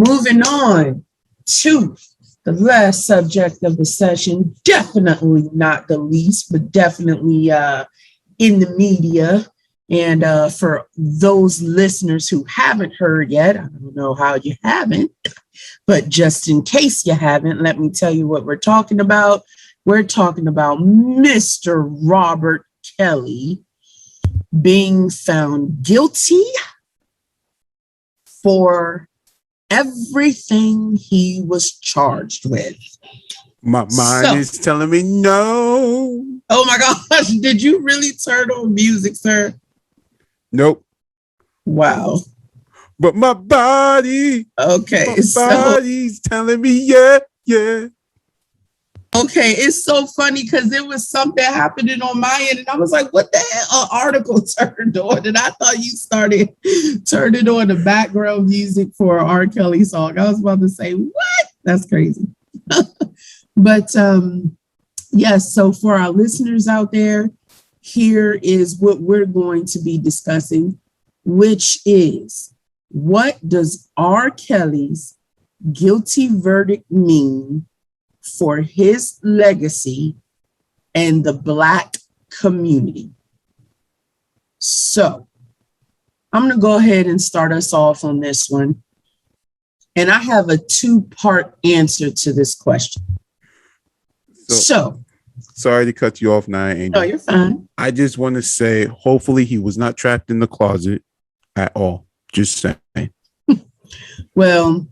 Moving on to the last subject of the session, definitely not the least, but definitely in the media. And for those listeners who haven't heard yet, I don't know how you haven't, but just in case you haven't, let me tell you what we're talking about. We're talking about Mr. Robert Kelly being found guilty for everything he was charged with. My mind is telling me no. Oh my gosh, did you really turn on music, sir? Nope. Wow. But my body. Okay. My body's telling me yeah. Okay, it's so funny because there was something happening on my end, and I was like, what the hell? An article turned on, and I thought you started turning on the background music for an R. Kelly song. I was about to say, what? That's crazy. But yes, so for our listeners out there, here is what we're going to be discussing, which is, what does R. Kelly's guilty verdict mean for his legacy and the Black community? So I'm going to go ahead and start us off on this one. And I have a two-part answer to this question. So sorry to cut you off now, Angel. No, you're fine. I just want to say, hopefully he was not trapped in the closet at all. Just saying. Well,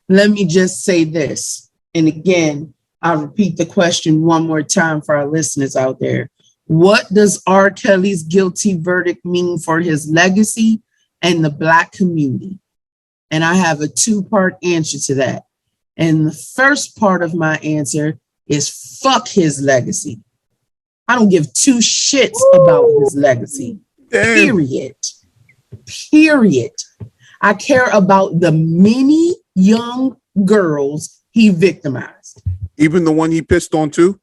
let me just say this. And again, I'll repeat the question one more time for our listeners out there. What does R. Kelly's guilty verdict mean for his legacy and the Black community? And I have a two-part answer to that. And the first part of my answer is fuck his legacy. I don't give two shits about his legacy. Period. I care about the many young girls he victimized. Even the one he pissed on too?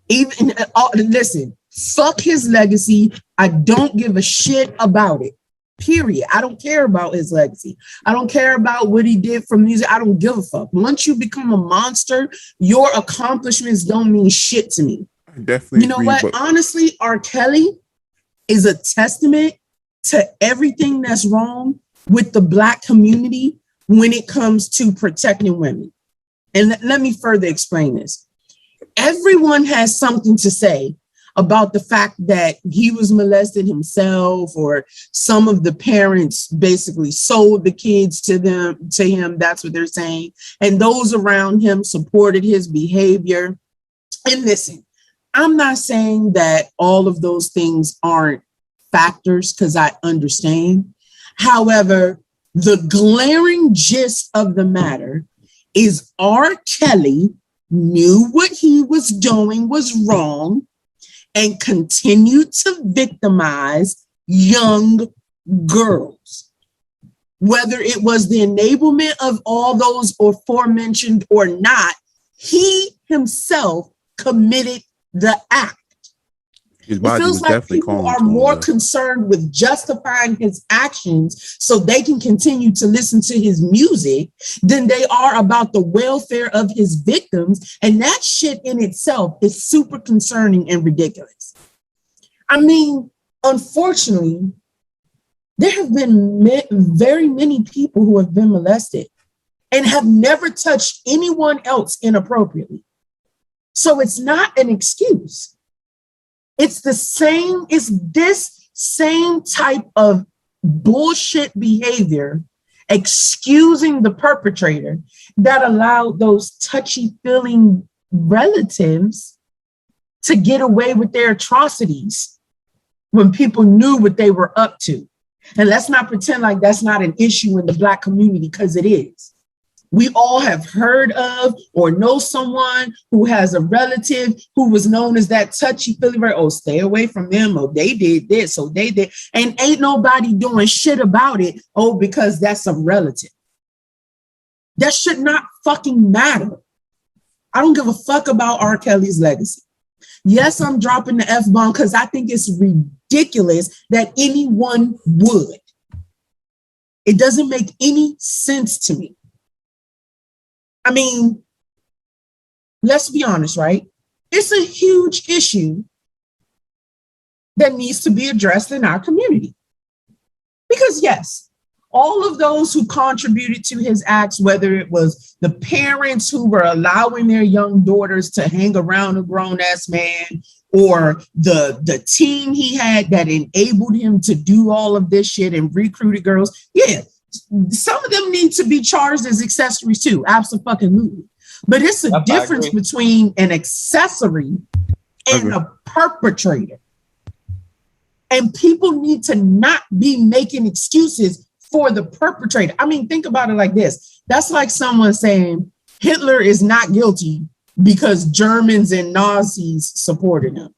Listen, fuck his legacy. I don't give a shit about it. Period. I don't care about his legacy. I don't care about what he did for music. I don't give a fuck. Once you become a monster, your accomplishments don't mean shit to me. I definitely You know what? Honestly, R. Kelly is a testament to everything that's wrong with the Black community when it comes to protecting women. And let me further explain this. Everyone has something to say about the fact that he was molested himself, or some of the parents basically sold the kids to him. That's what they're saying. And those around him supported his behavior. And listen, I'm not saying that all of those things aren't factors, because I understand. However, the glaring gist of the matter is R. Kelly knew what he was doing was wrong and continued to victimize young girls. Whether it was the enablement of all those aforementioned or not, he himself committed the act. His body it feels was like definitely people are more concerned with justifying his actions so they can continue to listen to his music than they are about the welfare of his victims. And that shit in itself is super concerning and ridiculous. I mean, unfortunately, there have been very many people who have been molested and have never touched anyone else inappropriately. So it's not an excuse. It's this same type of bullshit behavior, excusing the perpetrator, that allowed those touchy-feeling relatives to get away with their atrocities when people knew what they were up to. And let's not pretend like that's not an issue in the Black community, because it is. We all have heard of or know someone who has a relative who was known as that touchy-feely, oh, stay away from them, oh, they did this, oh, they did, and ain't nobody doing shit about it, oh, because that's a relative. That should not fucking matter. I don't give a fuck about R. Kelly's legacy. Yes, I'm dropping the F-bomb because I think it's ridiculous that anyone would. It doesn't make any sense to me. I mean, let's be honest, right? It's a huge issue that needs to be addressed in our community. Because yes, all of those who contributed to his acts, whether it was the parents who were allowing their young daughters to hang around a grown-ass man, or the team he had that enabled him to do all of this shit and recruited girls, yeah, some of them need to be charged as accessories too, absolutely. But it's a difference between an accessory and a perpetrator. And people need to not be making excuses for the perpetrator. I mean, think about it like this. That's like someone saying Hitler is not guilty because Germans and Nazis supported him.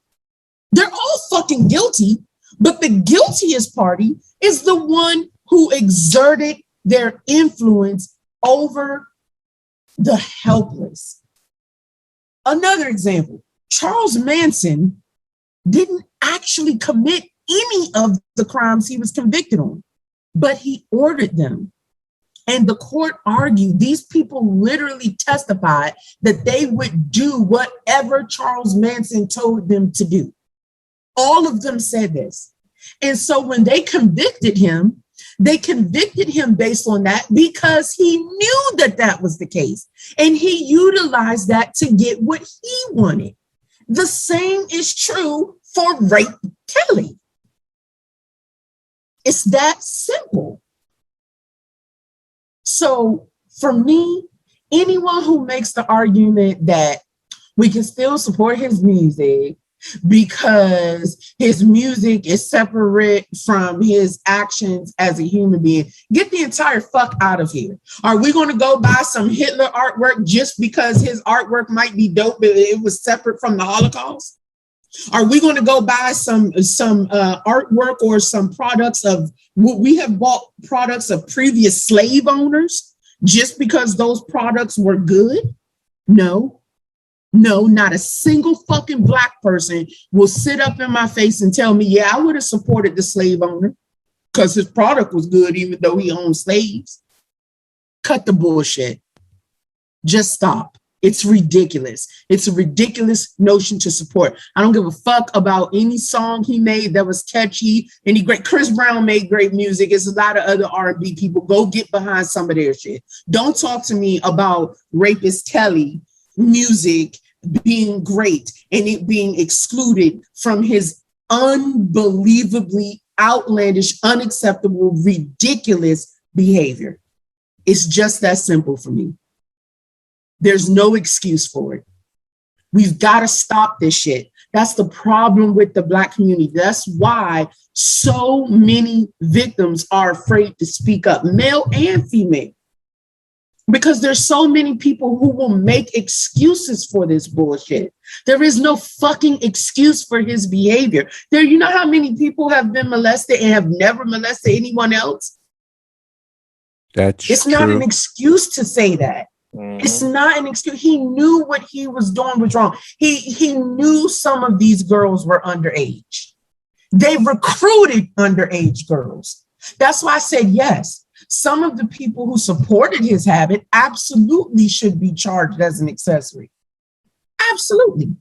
They're all fucking guilty, but the guiltiest party is the one who exerted their influence over the helpless. Another example, Charles Manson didn't actually commit any of the crimes he was convicted on, but he ordered them. And the court argued, these people literally testified that they would do whatever Charles Manson told them to do. All of them said this. And so when they convicted him based on that because he knew that that was the case. And he utilized that to get what he wanted. The same is true for Rape Kelly. It's that simple. So for me, anyone who makes the argument that we can still support his music because his music is separate from his actions as a human being, get the entire fuck out of here. Are we going to go buy some Hitler artwork just because his artwork might be dope, but it was separate from the Holocaust? Are we going to go buy some artwork or some products of what we have bought products of previous slave owners just because those products were good? No, not a single fucking Black person will sit up in my face and tell me, yeah, I would have supported the slave owner because his product was good, even though he owned slaves. Cut the bullshit. Just stop. It's ridiculous. It's a ridiculous notion to support. I don't give a fuck about any song he made that was catchy. Any great Chris Brown made great music. It's a lot of other R&B people. Go get behind some of their shit. Don't talk to me about Rapist Kelly music being great and it being excluded from his unbelievably outlandish, unacceptable, ridiculous behavior. It's just that simple for me. There's no excuse for it. We've got to stop this shit. That's the problem with the Black community. That's why so many victims are afraid to speak up, male and female, because there's so many people who will make excuses for this bullshit. There is no fucking excuse for his behavior. You know how many people have been molested and have never molested anyone else? It's not an excuse to say that. Mm-hmm. It's not an excuse. He knew what he was doing was wrong. He knew some of these girls were underage. They recruited underage girls. That's why I said yes. Some of the people who supported his habit absolutely should be charged as an accessory. Absolutely.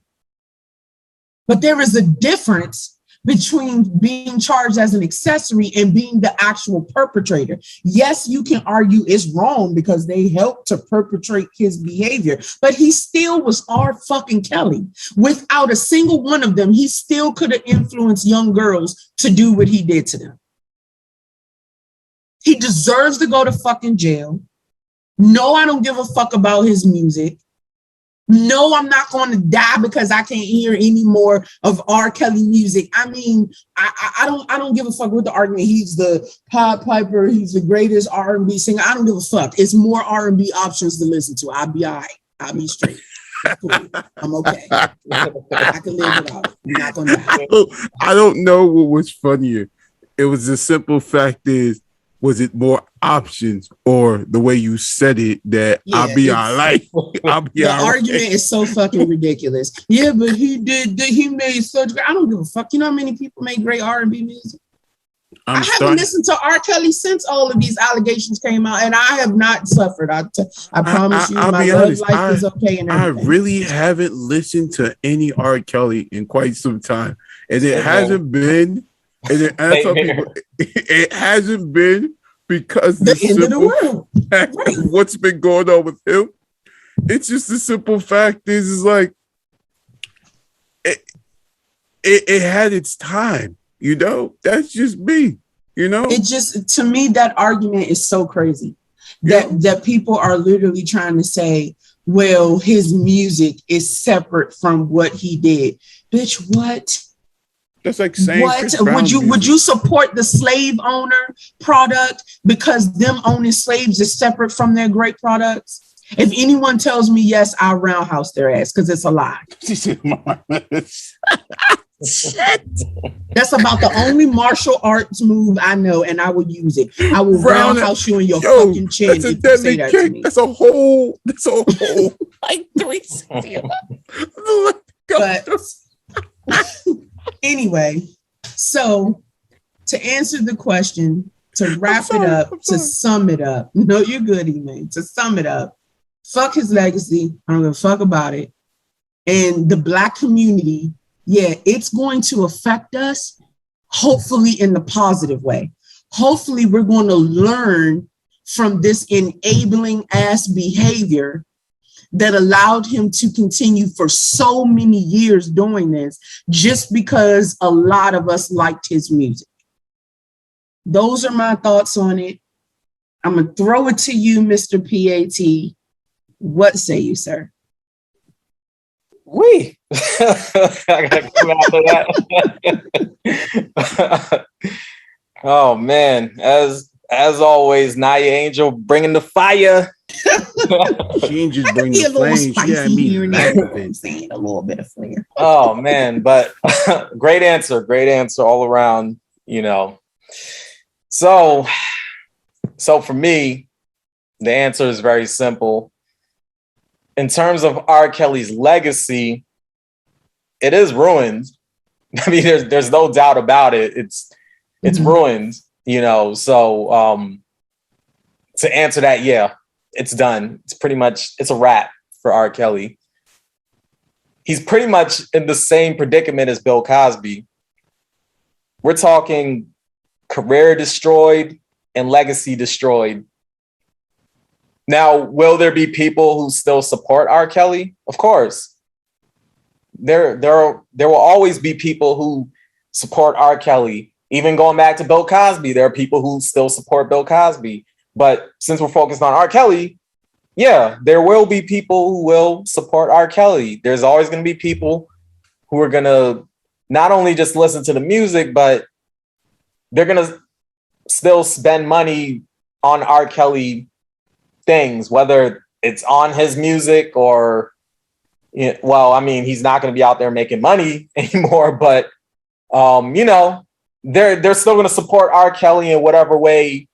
But there is a difference between being charged as an accessory and being the actual perpetrator. Yes, you can argue it's wrong because they helped to perpetrate his behavior, but he still was R. fucking Kelly. Without a single one of them, he still could have influenced young girls to do what he did to them. He deserves to go to fucking jail. No, I don't give a fuck about his music. No, I'm not going to die because I can't hear any more of R. Kelly music. I mean, I don't give a fuck with the argument. He's the Pied Piper. He's the greatest R&B singer. I don't give a fuck. It's more R&B options to listen to. I'll be all right. I'll be straight. Cool. I'm okay. I can live without it. I'm not going to die. I don't know what was funnier. It was the simple fact is, was it more options or the way you said it that I'll be all right? The argument is so fucking ridiculous. Yeah, but he made such great. I don't give a fuck. You know how many people make great R&B music? I haven't listened to R. Kelly since all of these allegations came out, and I have not suffered. I promise you, I'll my be love honest. life is okay and everything. I really haven't listened to any R. Kelly in quite some time, and it hasn't been. And I tell people, it hasn't been because the end of the world. Fact of what's been going on with him. It's just the simple fact is like it had its time. You know, that's just me. You know, it just, to me, that argument is so crazy that people are literally trying to say, well, his music is separate from what he did. Bitch, what? That's like saying what would you support the slave owner product because them owning slaves is separate from their great products? If anyone tells me yes, I'll roundhouse their ass because it's a lie. That's about the only martial arts move I know, and I will use it. I will roundhouse you in your fucking chin if you say that to me. That's a whole like 360. But anyway, so to answer the question, to wrap it up, to sum it up. No, you're good, Elaine. To sum it up, fuck his legacy. I don't give a fuck about it. And the Black community, yeah, it's going to affect us, hopefully in the positive way. Hopefully we're going to learn from this enabling ass behavior that allowed him to continue for so many years doing this just because a lot of us liked his music. Those are my thoughts on it. I'm going to throw it to you, Mr. PAT. What say you, sir? I gotta come after that. Oh man, as always, Naya Angel bringing the fire. She ain't just bringing the flames. Yeah, I mean, I'm saying a little bit of flair. Oh man, but great answer all around. You know, so for me, the answer is very simple. In terms of R. Kelly's legacy, it is ruined. I mean, there's no doubt about it. It's ruined, you know. So to answer that, yeah, it's done. It's pretty much, it's a wrap for R. Kelly. He's pretty much in the same predicament as Bill Cosby. We're talking career destroyed and legacy destroyed. Now, will there be people who still support R. Kelly? Of course. There will always be people who support R. Kelly. Even going back to Bill Cosby, there are people who still support Bill Cosby. But since we're focused on R. Kelly, yeah, there will be people who will support R. Kelly. There's always going to be people who are going to not only just listen to the music, but they're going to still spend money on R. Kelly things, whether it's on his music or, well, I mean, he's not going to be out there making money anymore, but, you know, they're still going to support R. Kelly in whatever way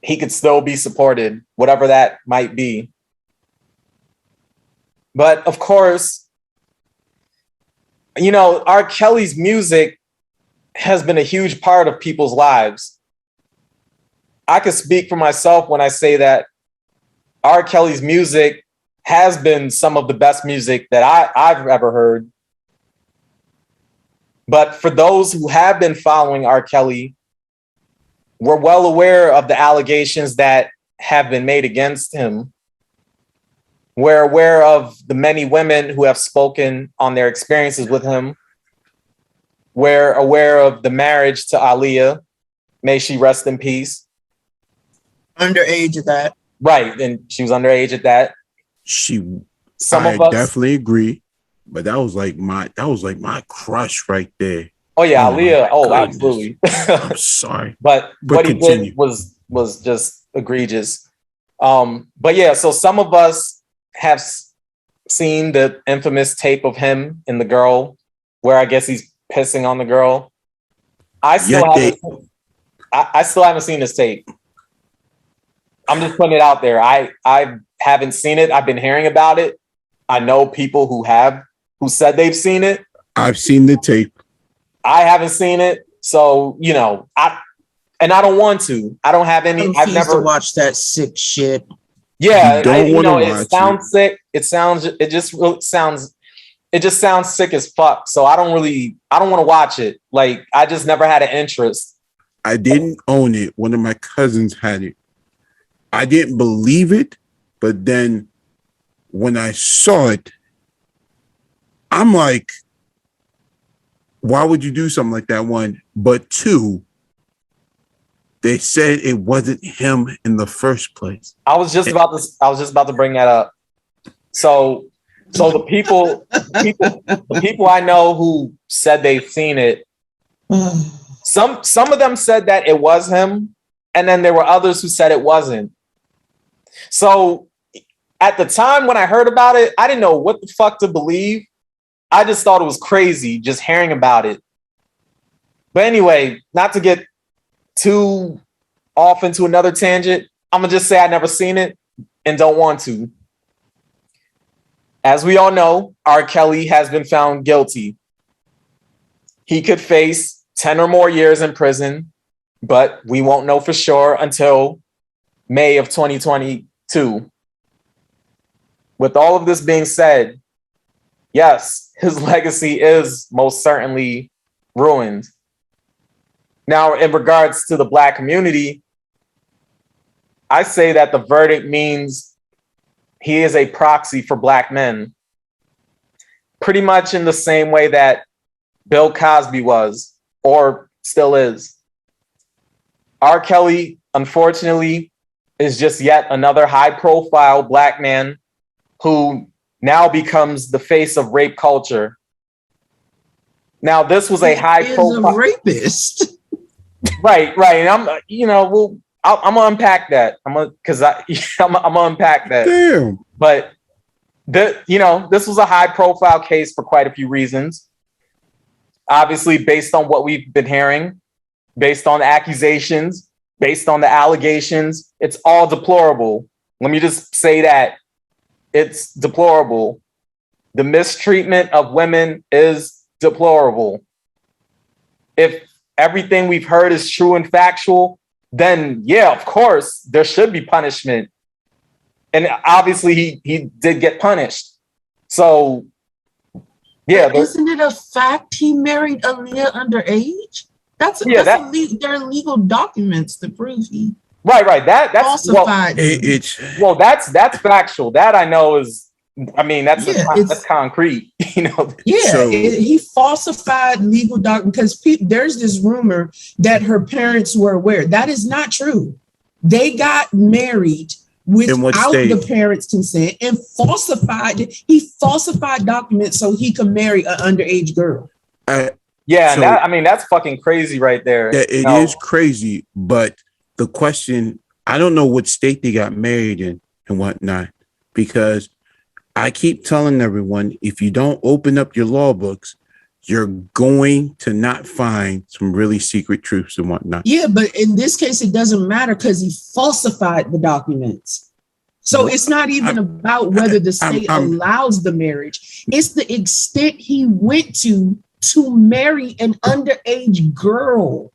he could still be supported, whatever that might be. But of course, you know, R. Kelly's music has been a huge part of people's lives. I can speak for myself when I say that R. Kelly's music has been some of the best music that I've ever heard. But for those who have been following R. Kelly, we're well aware of the allegations that have been made against him. We're aware of the many women who have spoken on their experiences with him. We're aware of the marriage to Aaliyah. May she rest in peace. Underage at that. Right, and she was underage at that. I definitely agree, but that was like my crush right there. Oh yeah, Aaliyah. Oh, absolutely. I'm sorry, but what continue. He did was just egregious. But yeah, so some of us have seen the infamous tape of him and the girl, where I guess he's pissing on the girl. I still haven't seen this tape. I'm just putting it out there. I haven't seen it. I've been hearing about it. I know people who said they've seen it. I've seen the tape. I haven't seen it. So, you know, and I don't want to. I don't have any. I've never watched that sick shit. Yeah, You don't want to watch it sounds sick. It just sounds sick as fuck. So I don't want to watch it. Like, I just never had an interest. I didn't own it. One of my cousins had it. I didn't believe it, but then when I saw it, I'm like, why would you do something like that? One, but two, they said it wasn't him in the first place. I was just about to bring that up. So the people I know who said they've seen it, some of them said that it was him, and then there were others who said it wasn't. So at the time when I heard about it, I didn't know what the fuck to believe. I just thought it was crazy just hearing about it. But anyway, not to get too off into another tangent, I'm gonna just say I never seen it and don't want to. As we all know, R. Kelly has been found guilty. He could face 10 or more years in prison, but we won't know for sure until May of 2022. With all of this being said, yes, his legacy is most certainly ruined. Now, in regards to the Black community, I say that the verdict means he is a proxy for Black men, pretty much in the same way that Bill Cosby was, or still is. R. Kelly, unfortunately, is just yet another high-profile Black man who now becomes the face of rape culture. Now, this was a high-profile rapist. Right. And I'm gonna unpack that. I'm gonna unpack that. Damn. But this was a high-profile case for quite a few reasons. Obviously, based on what we've been hearing, based on the accusations, based on the allegations, it's all deplorable. Let me just say that. It's deplorable. The mistreatment of women is deplorable. If everything we've heard is true and factual, then yeah, of course, there should be punishment. And obviously he did get punished. So yeah. Isn't it a fact he married Aaliyah underage? There are legal documents to prove he that's falsified. That's factual. That I know is, that's concrete. He falsified legal documents because there's this rumor that her parents were aware. That is not true. They got married without the parents' consent and he falsified documents so he could marry an underage girl. That's fucking crazy right there. Yeah, it is crazy, but the question, I don't know what state they got married in and whatnot, because I keep telling everyone, if you don't open up your law books, you're going to not find some really secret truths and whatnot. Yeah, but in this case, it doesn't matter because he falsified the documents. So it's not even about whether the state allows the marriage. It's the extent he went to marry an underage girl.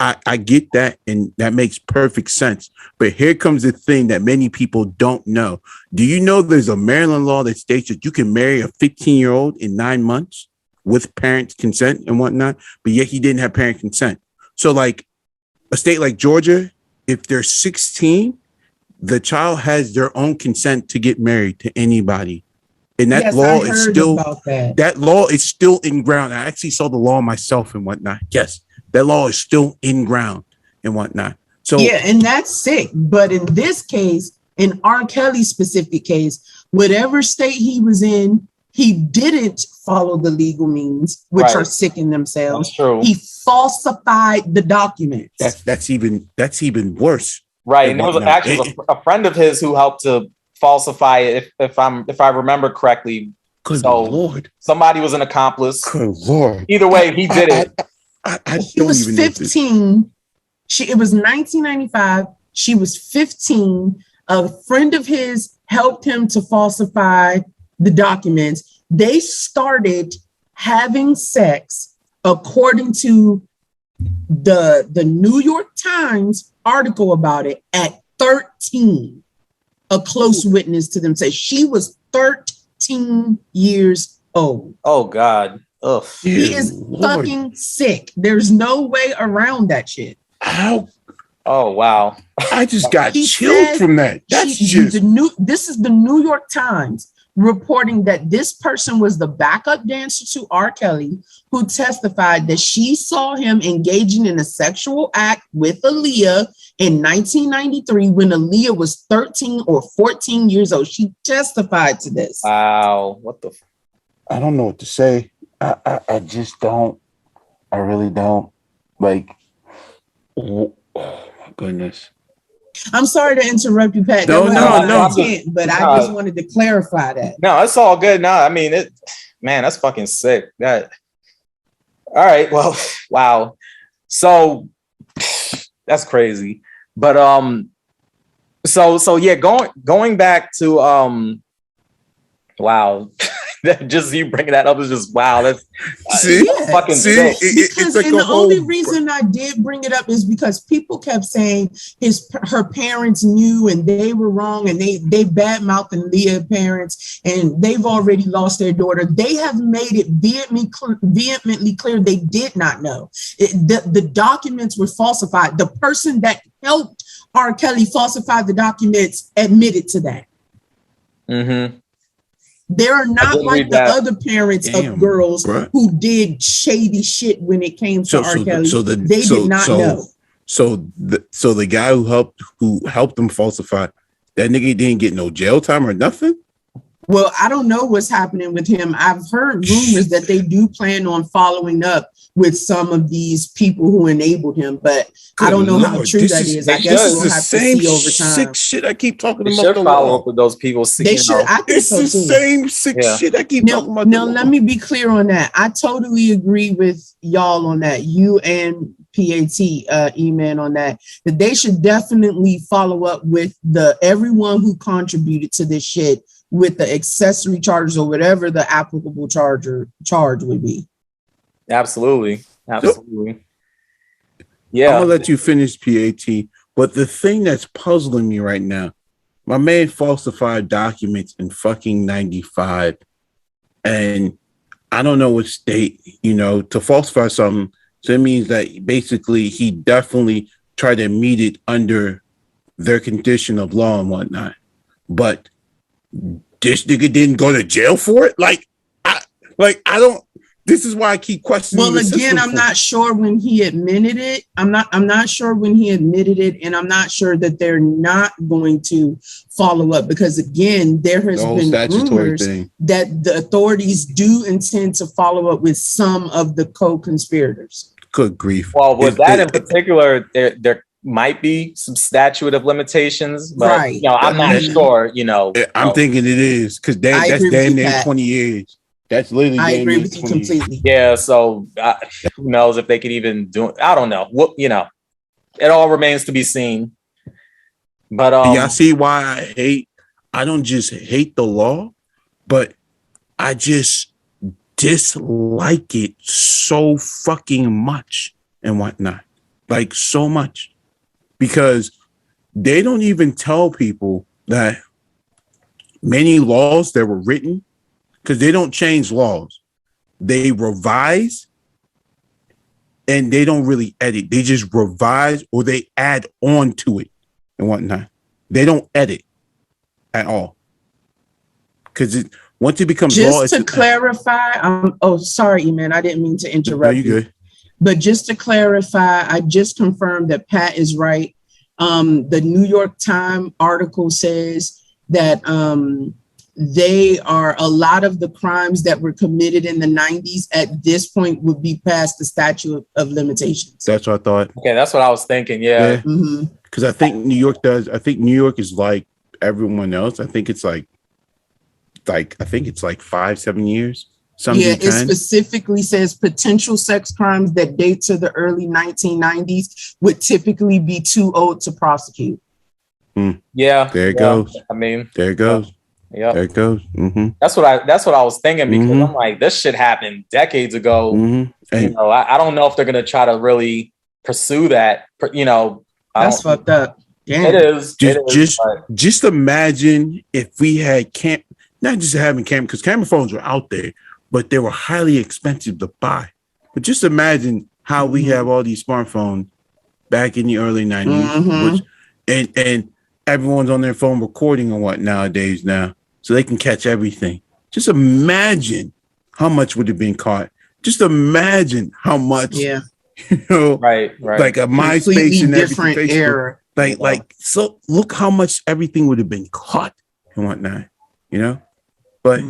I get that, and that makes perfect sense. But here comes the thing that many people don't know. Do you know there's a Maryland law that states that you can marry a 15-year-old in 9 months with parents' consent and whatnot, but yet he didn't have parent consent? So like a state like Georgia, if they're 16, the child has their own consent to get married to anybody. And that law is still in ground. I actually saw the law myself and whatnot. Yes, that law is still in ground and whatnot. So yeah, and that's sick. But in this case, in R. Kelly's specific case, whatever state he was in, he didn't follow the legal means, which are sick in themselves. That's true. He falsified the documents. That's even worse. Right. And there was actually a friend of his who helped to falsify it, if I remember correctly. Good Lord. Somebody was an accomplice. Good Lord. Either way, he did it. He was 15. It was 1995. She was 15. A friend of his helped him to falsify the documents. They started having sex according to the New York Times article about it at 13. A close witness to them said she was 13 years old. Oh God. Ugh. He is fucking sick. There's no way around that shit. How? Oh wow. I just got chilled from that. That's just this is the New York Times reporting that this person was the backup dancer to R. Kelly, who testified that she saw him engaging in a sexual act with Aaliyah in 1993 when Aaliyah was 13 or 14 years old. She testified to this. Wow. What the? I don't know what to say. I just don't. I really don't. Like, oh my goodness. I'm sorry to interrupt you, Pat. No. But I just wanted to clarify that. No, it's all good. No, I mean it. Man, that's fucking sick. That. All right. Well, wow. So that's crazy. But so yeah. Going back to wow. Just you bringing that up is just wow. That's fucking sick. Because like the only reason I did bring it up is because people kept saying her parents knew and they were wrong, and they bad-mouthing Leah's parents, and they've already lost their daughter. They have made it vehemently clear they did not know. The documents were falsified. The person that helped R. Kelly falsify the documents admitted to that. Mm-hmm. They're not like the other parents of girls who did shady shit when it came to R. Kelly. They did not know. So the guy who helped them falsify, that nigga didn't get no jail time or nothing? Well, I don't know what's happening with him. I've heard rumors that they do plan on following up with some of these people who enabled him, but I don't know how true that is. I guess we'll have to see over time. Sick shit I keep talking about. They should follow up with those people. They should. I think it's the same sick shit I keep talking about. Now, let me be clear on that. I totally agree with y'all on that. You and PAT, E-Man, on that they should definitely follow up with everyone who contributed to this shit with the accessory charges or whatever the applicable charge would be. Absolutely. Yeah. I'm gonna let you finish, PAT. But the thing that's puzzling me right now, my man falsified documents in fucking 95. And I don't know what state, to falsify something. So it means that basically he definitely tried to meet it under their condition of law and whatnot. But this nigga didn't go to jail for it? I don't. This is why I keep questioning. Well, again, I'm not sure when he admitted it. I'm not sure when he admitted it, and I'm not sure that they're not going to follow up because, again, there has been rumors that the authorities do intend to follow up with some of the co-conspirators. Good grief! Well, with that in particular, there might be some statute of limitations, but right. I'm not sure. I'm thinking it is because that's damn near 20 years. That's literally. I agree with you completely. Yeah. So who knows if they could even do it? I don't know. It all remains to be seen. But y'all see why I don't just hate the law, but I just dislike it so fucking much and whatnot, like so much, because they don't even tell people that many laws that were written. Because they don't change laws. They revise and they don't really edit. They just revise or they add on to it and whatnot. They don't edit at all. Because once it becomes law... Just to clarify, sorry, E-Man, I didn't mean to interrupt you. Good. But just to clarify, I just confirmed that Pat is right. The New York Times article says that... a lot of the crimes that were committed in the 90s at this point would be past the statute of limitations. That's what I thought. Okay, that's what I was thinking. Yeah. Because I think New York does. I think New York is like everyone else. I think it's like 5-7 years. It specifically says potential sex crimes that date to the early 1990s would typically be too old to prosecute. Yeah. There it goes. I mean, there it goes. Yeah, there it goes. Mm-hmm. That's what I was thinking because I'm like, this shit happened decades ago. Mm-hmm. You know, I don't know if they're gonna try to really pursue that. You know, That's fucked up. Damn. It is. Just imagine if we had not just having camera, because camera phones were out there, but they were highly expensive to buy. But just imagine how we have all these smartphones back in the early 90s, which and everyone's on their phone recording and what nowadays now, so they can catch everything. Just imagine how much would have been caught. Just imagine how much, you know, right. Like a MySpace and different everything, era. So look how much everything would have been caught and whatnot, you know. But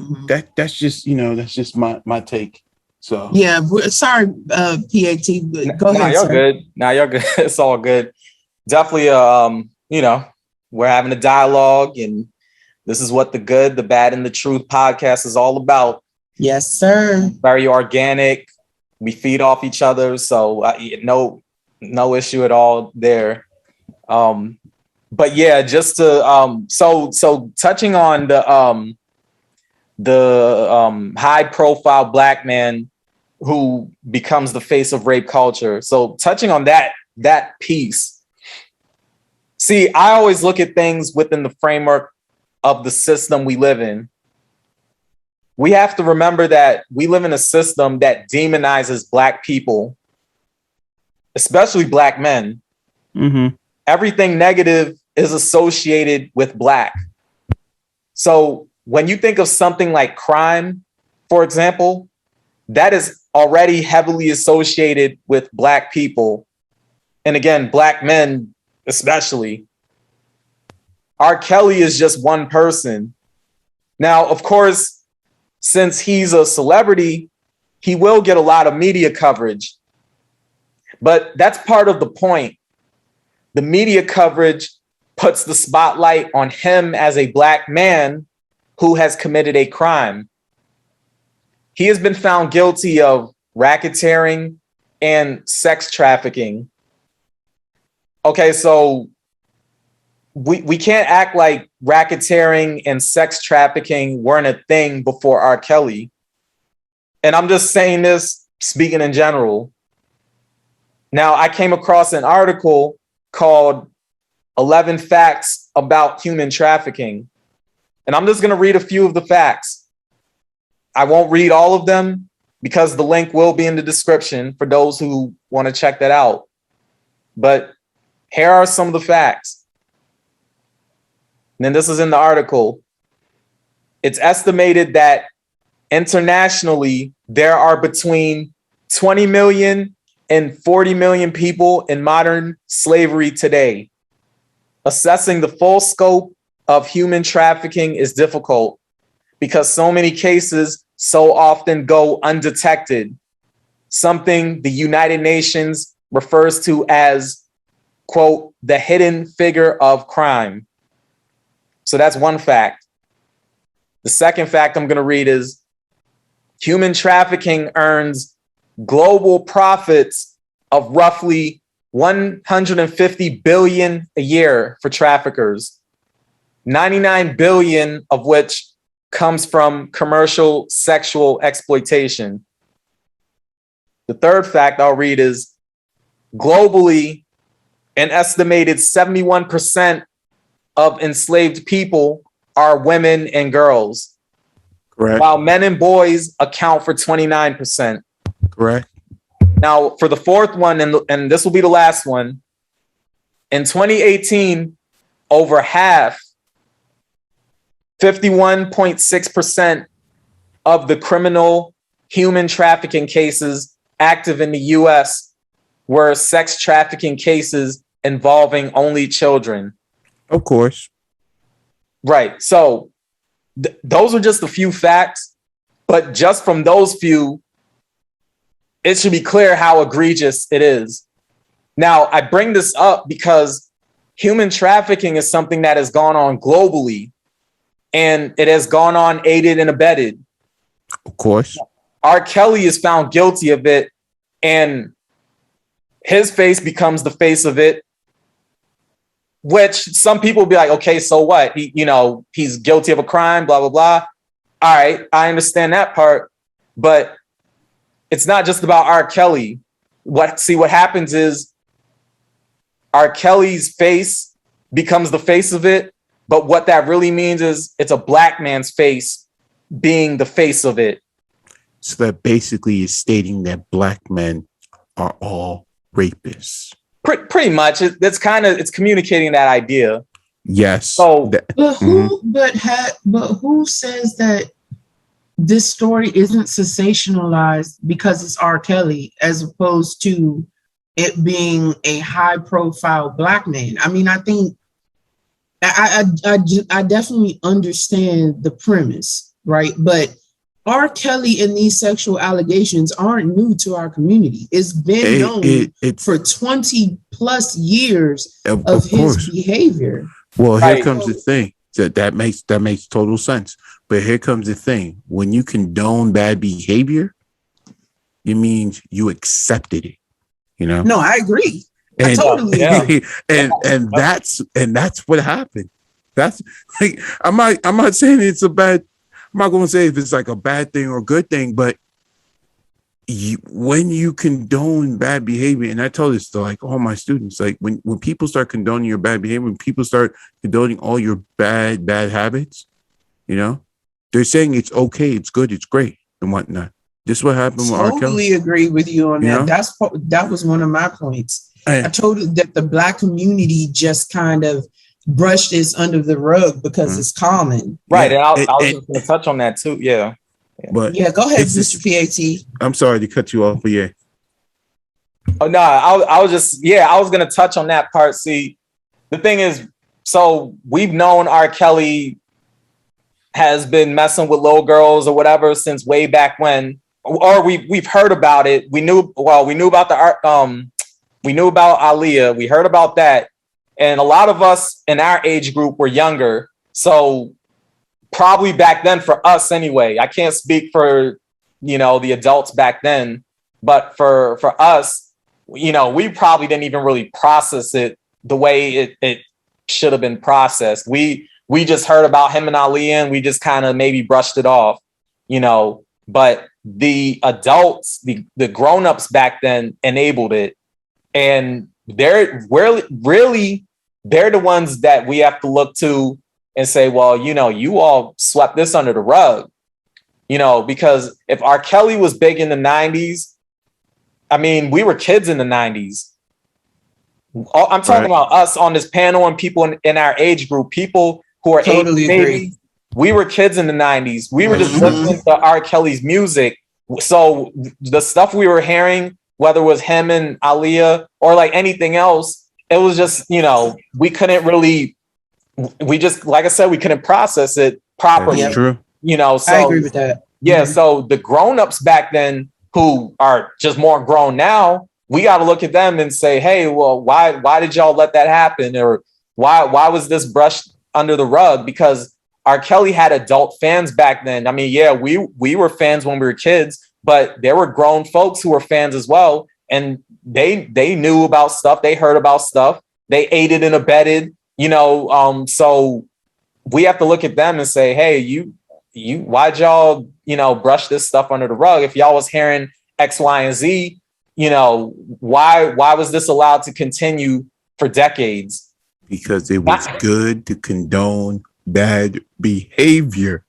that's just, you know, that's just my take. So yeah, sorry, PAT. Go ahead. You're good. Now you're good. It's all good. Definitely, you know, we're having a dialogue, and this is what the Good, the Bad, and the Truth podcast is all about. Yes, sir. Very organic. We feed off each other, so no issue at all there. But yeah, just to so touching on the high profile Black man who becomes the face of rape culture. So touching on that piece. See, I always look at things within the framework of the system we live in. We have to remember that we live in a system that demonizes Black people, especially Black men. Everything negative is associated with Black. So when you think of something like crime, for example, that is already heavily associated with Black people. And again, Black men, especially. R. Kelly is just one person. Now, of course, since he's a celebrity, he will get a lot of media coverage. But that's part of the point. The media coverage puts the spotlight on him as a Black man who has committed a crime. He has been found guilty of racketeering and sex trafficking. Okay, so we can't act like racketeering and sex trafficking weren't a thing before R. Kelly. And I'm just saying this, speaking in general. Now, I came across an article called 11 Facts About Human Trafficking. And I'm just going to read a few of the facts. I won't read all of them because the link will be in the description for those who want to check that out. But here are some of the facts. And then this is in the article. It's estimated that internationally, there are between 20 million and 40 million people in modern slavery today. Assessing the full scope of human trafficking is difficult because so many cases so often go undetected, something the United Nations refers to as, quote, the hidden figure of crime. So that's one fact. The second fact I'm going to read is human trafficking earns global profits of roughly 150 billion a year for traffickers, 99 billion of which comes from commercial sexual exploitation. The third fact I'll read is globally, an estimated 71% of enslaved people are women and girls. Correct. While men and boys account for 29%. Correct. Now, for the fourth one, and this will be the last one, in 2018, over half, 51.6% of the criminal human trafficking cases active in the US were sex trafficking cases involving only children. Of course. Right. So those are just a few facts, but just from those few, it should be clear how egregious it is. Now, I bring this up because human trafficking is something that has gone on globally, and it has gone on aided and abetted. Of course. R. Kelly is found guilty of it, and his face becomes the face of it, which some people will be like, okay, so what? He's guilty of a crime, blah, blah, blah. All right, I understand that part. But it's not just about R. Kelly. What happens is R. Kelly's face becomes the face of it, but what that really means is it's a black man's face being the face of it. So that basically is stating that black men are all rapists. Pretty much, it's communicating that idea. Yes. So, but who says that this story isn't sensationalized because it's R. Kelly, as opposed to it being a high-profile black man? I mean, I think I definitely understand the premise, right? But R. Kelly and these sexual allegations aren't new to our community. It's been known for 20 plus years of his behavior. Well, here comes the thing. That makes total sense. But here comes the thing. When you condone bad behavior, it means you accepted it. You know? No, I agree. I totally agree. And that's what happened. That's like I'm not saying it's a bad. I'm not going to say if it's like a bad thing or a good thing, but when you condone bad behavior, and I tell this to like all my students, like when people start condoning your bad behavior, when people start condoning all your bad habits, you know, they're saying it's okay, it's good, it's great, and whatnot. This is what happened with R. Kelly. Totally agree with you on that. That was one of my points. I told you that the black community just kind of brushed this under the rug because it's common. Right. And I was just going to touch on that too. Yeah. But go ahead, Mr. PAT. I'm sorry to cut you off, but yeah. Oh, no, I was going to touch on that part. See, the thing is, so we've known R. Kelly has been messing with little girls or whatever since way back when, or we've heard about it. We knew about we knew about Aaliyah. We heard about that. And a lot of us in our age group were younger. So probably back then for us anyway, I can't speak for, the adults back then, but for us, we probably didn't even really process it the way it should have been processed. We just heard about him and Aaliyah and we just kind of maybe brushed it off, but the adults, the grown-ups back then enabled it. And they're really they're the ones that we have to look to and say, well, you all swept this under the rug, because if R. Kelly was big in the 90s, I mean, we were kids in the 90s. I'm talking about us on this panel and people in our age group, people who are totally agree. We were kids in the 90s. We were just listening to R. Kelly's music. So the stuff we were hearing, whether it was him and Aaliyah or like anything else, it was just, we couldn't really, like I said, we couldn't process it properly. That's true. So I agree with that. Yeah. Mm-hmm. So the grown-ups back then who are just more grown now, we got to look at them and say, hey, well, why did y'all let that happen? Or why was this brushed under the rug? Because R. Kelly had adult fans back then. I mean, yeah, we were fans when we were kids, but there were grown folks who were fans as well. And they knew about stuff. They heard about stuff. They aided and abetted, so we have to look at them and say, hey, you why'd y'all, brush this stuff under the rug? If y'all was hearing X, Y, and Z, why was this allowed to continue for decades? Because it was good to condone bad behavior.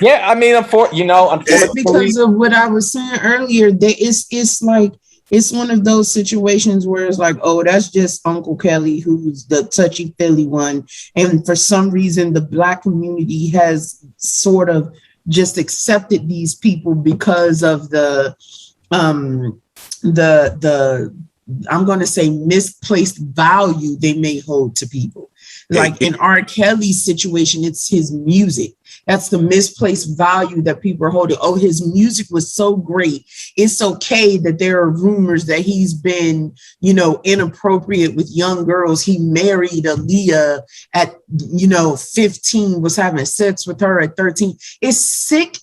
Yeah, I mean, unfortunately, because of what I was saying earlier, it's like it's one of those situations where it's like, oh, that's just Uncle Kelly, who's the touchy-feely one, and for some reason, the Black community has sort of just accepted these people because of the I'm going to say misplaced value they may hold to people. Like in R. Kelly's situation, it's his music. That's the misplaced value that people are holding. Oh, his music was so great. It's okay that there are rumors that he's been, inappropriate with young girls. He married Aaliyah at, 15, was having sex with her at 13. It's sick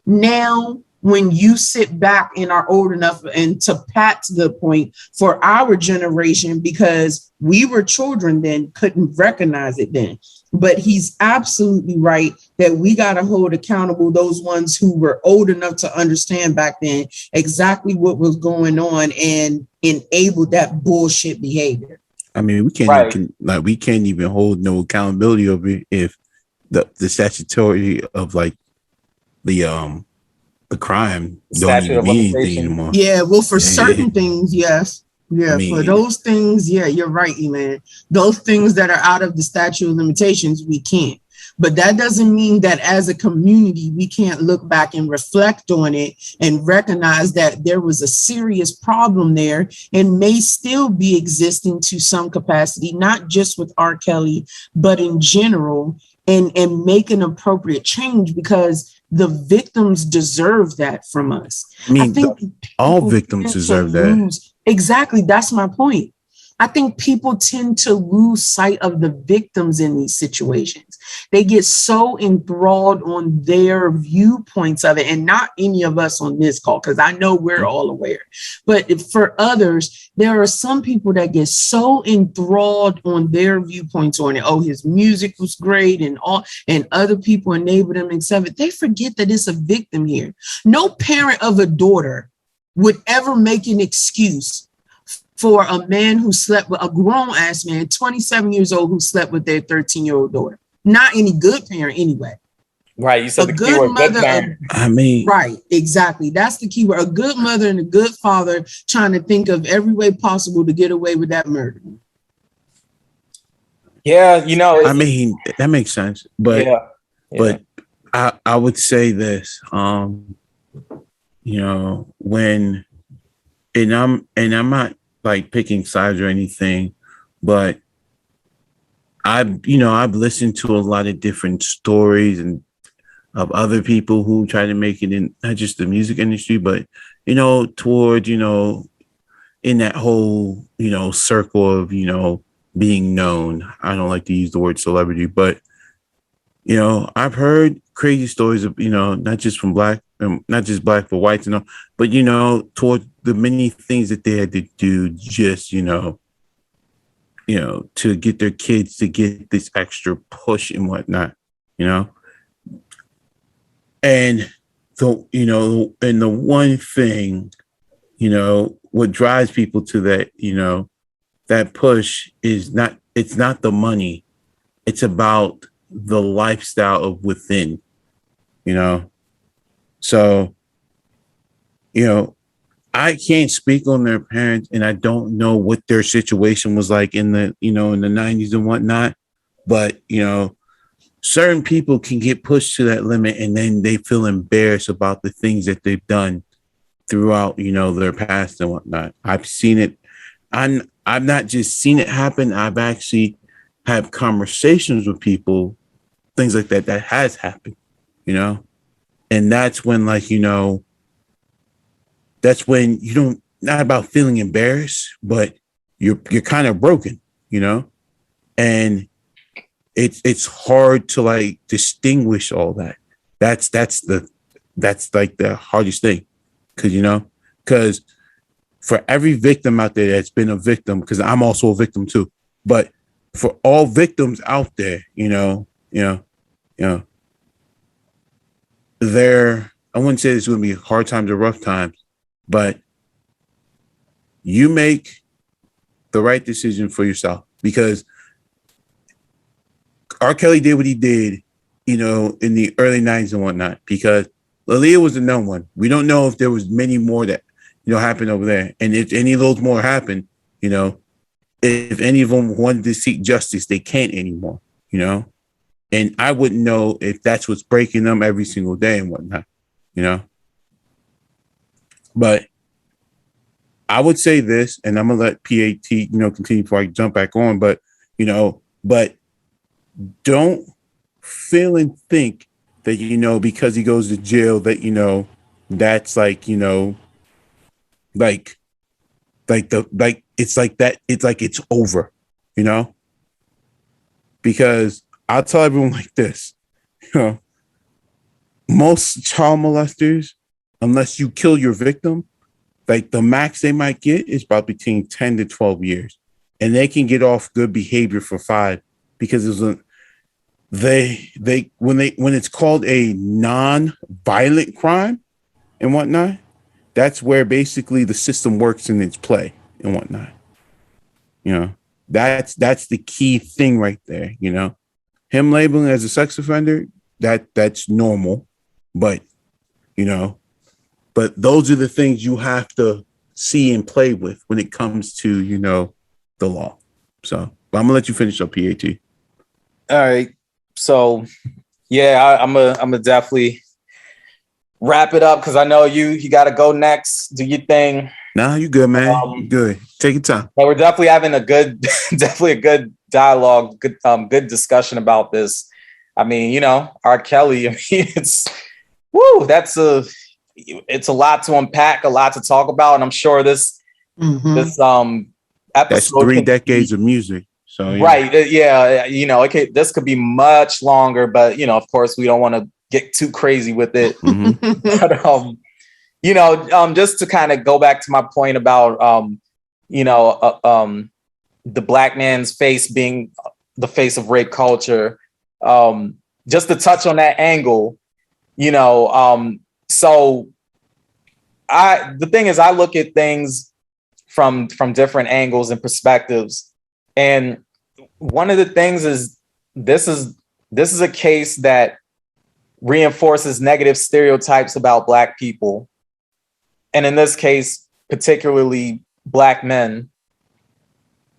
now when you sit back and are old enough, and to Pat's good point, for our generation, because we were children then, couldn't recognize it then. But he's absolutely right that we got to hold accountable those ones who were old enough to understand back then exactly what was going on and enable that bullshit behavior. I mean, we can't even hold no accountability over it if the statutory of like the crime don't Statute even of mean anything limitation. anymore. Yeah, well, for certain things, yes. Yeah, I mean, for those things, yeah, you're right, man. Those things that are out of the statute of limitations, we can't. But that doesn't mean that as a community, we can't look back and reflect on it and recognize that there was a serious problem there and may still be existing to some capacity, not just with R. Kelly, but in general, and make an appropriate change, because the victims deserve that from us. I mean, think all people victims tend to deserve that. lose. Exactly. That's my point. I think people tend to lose sight of the victims in these situations. They get so enthralled on their viewpoints of it, and not any of us on this call, because I know we're all aware. But for others, there are some people that get so enthralled on their viewpoints on it. Oh, his music was great and all, and other people enabled him, etc. They forget that it's a victim here. No parent of a daughter would ever make an excuse for a man who slept with a grown ass man, 27 years old, who slept with their 13-year-old daughter. Not any good parent anyway. Right. You said A the good keyword, mother. good parent. I mean, Right. Exactly. That's the key word. A good mother and a good father trying to think of every way possible to get away with that murder. Yeah, you know. I mean, that makes sense. But but I would say this, you know, when I'm not like picking sides or anything, but I've listened to a lot of different stories and of other people who try to make it in not just the music industry, but toward in that whole circle of being known. I don't like to use the word celebrity, but I've heard crazy stories of not just from not just black but whites and all, but toward the many things that they had to do just to get their kids to get this extra push and whatnot, and so and the one thing what drives people to that that push is it's not the money, it's about the lifestyle of within, so I can't speak on their parents, and I don't know what their situation was like in the in the 90s and whatnot, but certain people can get pushed to that limit and then they feel embarrassed about the things that they've done throughout their past and whatnot. I've seen it. I've not just seen it happen, I've actually had conversations with people, things like that has happened, and that's when that's when you don't, not about feeling embarrassed, but you're kind of broken, and it's hard to like distinguish all that. That's like the hardest thing, because for every victim out there that's been a victim, because I'm also a victim too, but for all victims out there, I wouldn't say it's going to be hard times or rough times, but you make the right decision for yourself, because R. Kelly did what he did, in the early 90s and whatnot, because Aaliyah was the known one. We don't know if there was many more that, happened over there. And if any of those more happened, if any of them wanted to seek justice, they can't anymore, and I wouldn't know if that's what's breaking them every single day and whatnot, but I would say this, and I'm gonna let PAT, continue before I jump back on, but don't feel and think that, because he goes to jail that, that's like, it's like that. It's like it's over, because I'll tell everyone like this, most child molesters unless you kill your victim, like the max they might get is about between 10 to 12 years. And they can get off good behavior for 5 because when it's called a non-violent crime and whatnot, that's where basically the system works in its play and whatnot. You know, that's the key thing right there. You know, him labeling as a sex offender, that's normal, but you know, but those are the things you have to see and play with when it comes to, you know, the law. So, but I'm gonna let you finish up, PAT. All right. So, yeah, I'm gonna definitely wrap it up because I know you got to go next. Do your thing. Nah, you good, man. You good. Take your time. But we're definitely having a good, definitely a good dialogue, good discussion about this. I mean, you know, R. Kelly. I mean, it's a lot to unpack, a lot to talk about, and I'm sure this episode that's 3 decades of music. So yeah. Right, yeah, you know, this could be much longer, but you know, of course, we don't want to get too crazy with it. But you know, just to kind of go back to my point about you know, the black man's face being the face of rape culture. Just to touch on that angle, you know, so the thing is, I look at things from different angles and perspectives. And one of the things is this is a case that reinforces negative stereotypes about Black people. And in this case, particularly Black men.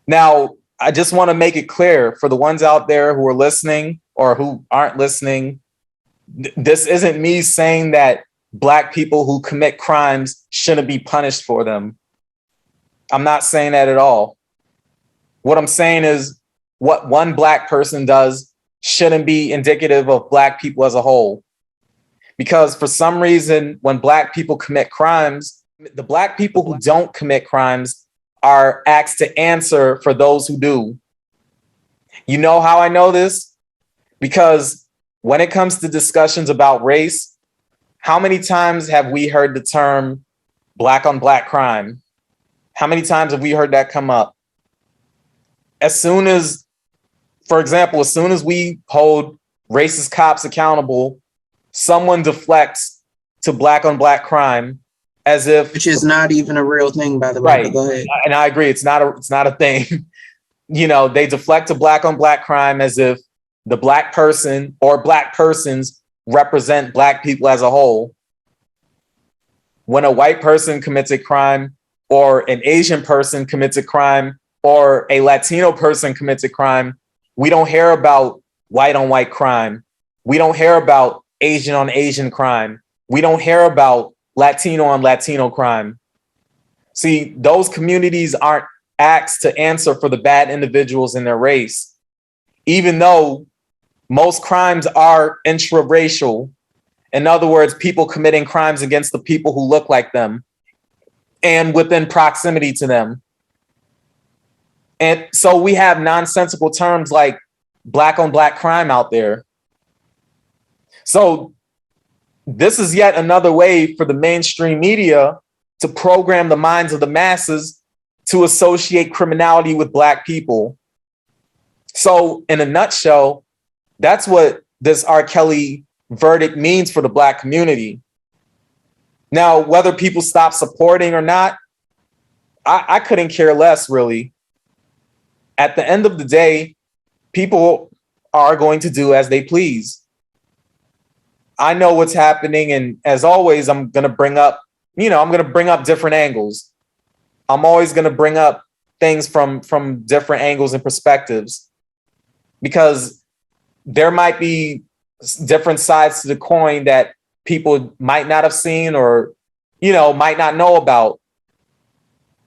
Now, I just want to make it clear for the ones out there who are listening or who aren't listening, this isn't me saying that Black people who commit crimes shouldn't be punished for them. I'm not saying that at all. What I'm saying is what one Black person does shouldn't be indicative of Black people as a whole. Because for some reason, when Black people commit crimes, the Black people who don't commit crimes are asked to answer for those who do. You know how I know this? Because when it comes to discussions about race, how many times have we heard the term Black on Black crime? How many times have we heard that come up? As soon as, for example, as soon as we hold racist cops accountable, someone deflects to Black on Black crime as if, which is not even a real thing, by the way. Right. But go ahead. And I agree, it's not a thing. You know, they deflect to Black on Black crime as if the Black person or Black persons represent Black people as a whole. When a white person commits a crime, or an Asian person commits a crime, or a Latino person commits a crime, we don't hear about white on white crime. We don't hear about Asian on Asian crime. We don't hear about Latino on Latino crime. See, those communities aren't asked to answer for the bad individuals in their race, even though most crimes are intraracial. In other words, people committing crimes against the people who look like them and within proximity to them. And so we have nonsensical terms like Black on Black crime out there. So this is yet another way for the mainstream media to program the minds of the masses to associate criminality with Black people. So in a nutshell, that's what this R. Kelly verdict means for the Black community. Now, whether people stop supporting or not, I couldn't care less, really. At the end of the day, people are going to do as they please. I know what's happening, and as always, I'm going to bring up different angles. I'm always going to bring up things from different angles and perspectives, because there might be different sides to the coin that people might not have seen or, you know, might not know about.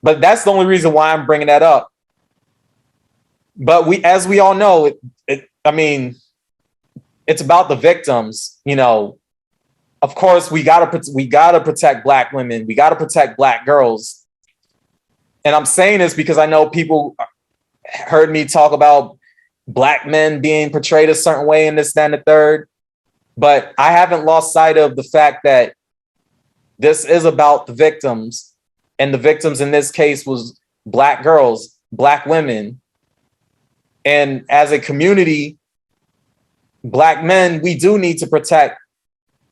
But that's the only reason why I'm bringing that up. But as we all know, it's about the victims. You know, of course, we gotta protect Black women. We gotta protect Black girls. And I'm saying this because I know people heard me talk about Black men being portrayed a certain way in this, that, and the third. But I haven't lost sight of the fact that this is about the victims, and the victims in this case was Black girls, Black women. And as a community, Black men, we do need to protect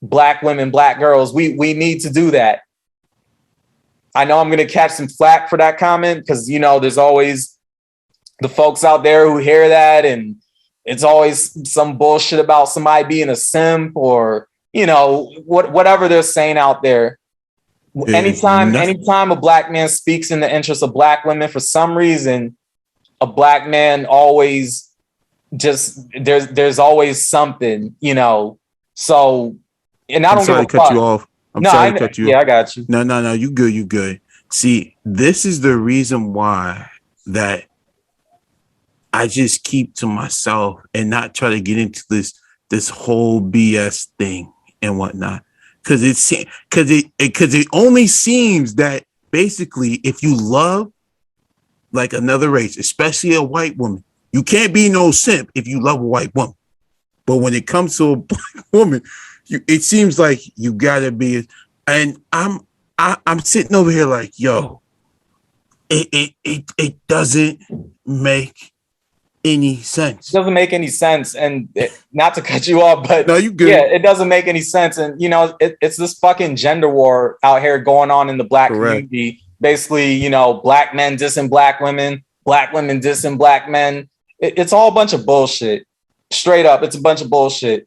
Black women, Black girls. We need to do that. I know I'm going to catch some flack for that comment because, you know, there's always the folks out there who hear that, and it's always some bullshit about somebody being a simp or, you know, whatever they're saying out there. Anytime a Black man speaks in the interest of Black women, for some reason, a Black man always just there's always something, you know. So, and I don't give a fuck. Cut you off. Sorry to cut you off. Yeah, I got you. No, you good. See, this is the reason why that I just keep to myself and not try to get into this whole BS thing and whatnot. Because it only seems that basically if you love like another race, especially a white woman, you can't be no simp if you love a white woman. But when it comes to a Black woman, it seems like you gotta be. And I'm sitting over here like, yo, it doesn't make any sense. It doesn't make any sense. And not to cut you off, but no, you good. Yeah, it doesn't make any sense. And, you know, it's this fucking gender war out here going on in the Black community. Basically, you know, Black men dissing Black women, Black women dissing Black men. It's all a bunch of bullshit. Straight up, it's a bunch of bullshit.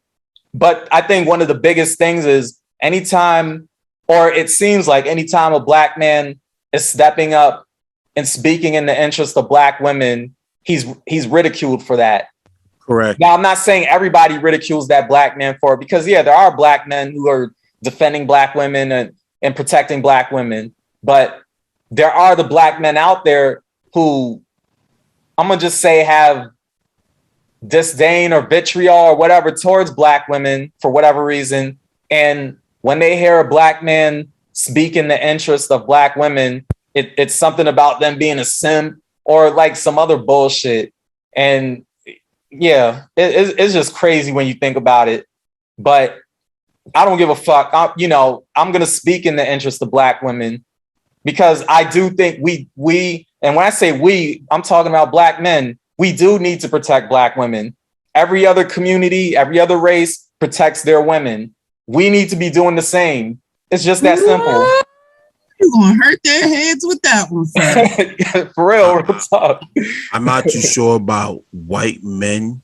But I think one of the biggest things is anytime, or it seems like anytime a Black man is stepping up and speaking in the interest of Black women, he's ridiculed for that. Correct. Now, I'm not saying everybody ridicules that Black man for it, because yeah, there are Black men who are defending Black women and protecting Black women. But there are the Black men out there who, I'm gonna just say, have disdain or vitriol or whatever towards Black women for whatever reason. And when they hear a Black man speak in the interest of Black women, it's something about them being a simp or like some other bullshit. And yeah, it's just crazy when you think about it. But I don't give a fuck. I'm going to speak in the interest of Black women, because I do think we, and when I say we, I'm talking about Black men. We do need to protect Black women. Every other community, every other race protects their women. We need to be doing the same. It's just that simple. You're going to hurt their heads with that one, sir. For real talk. I'm not too sure about white men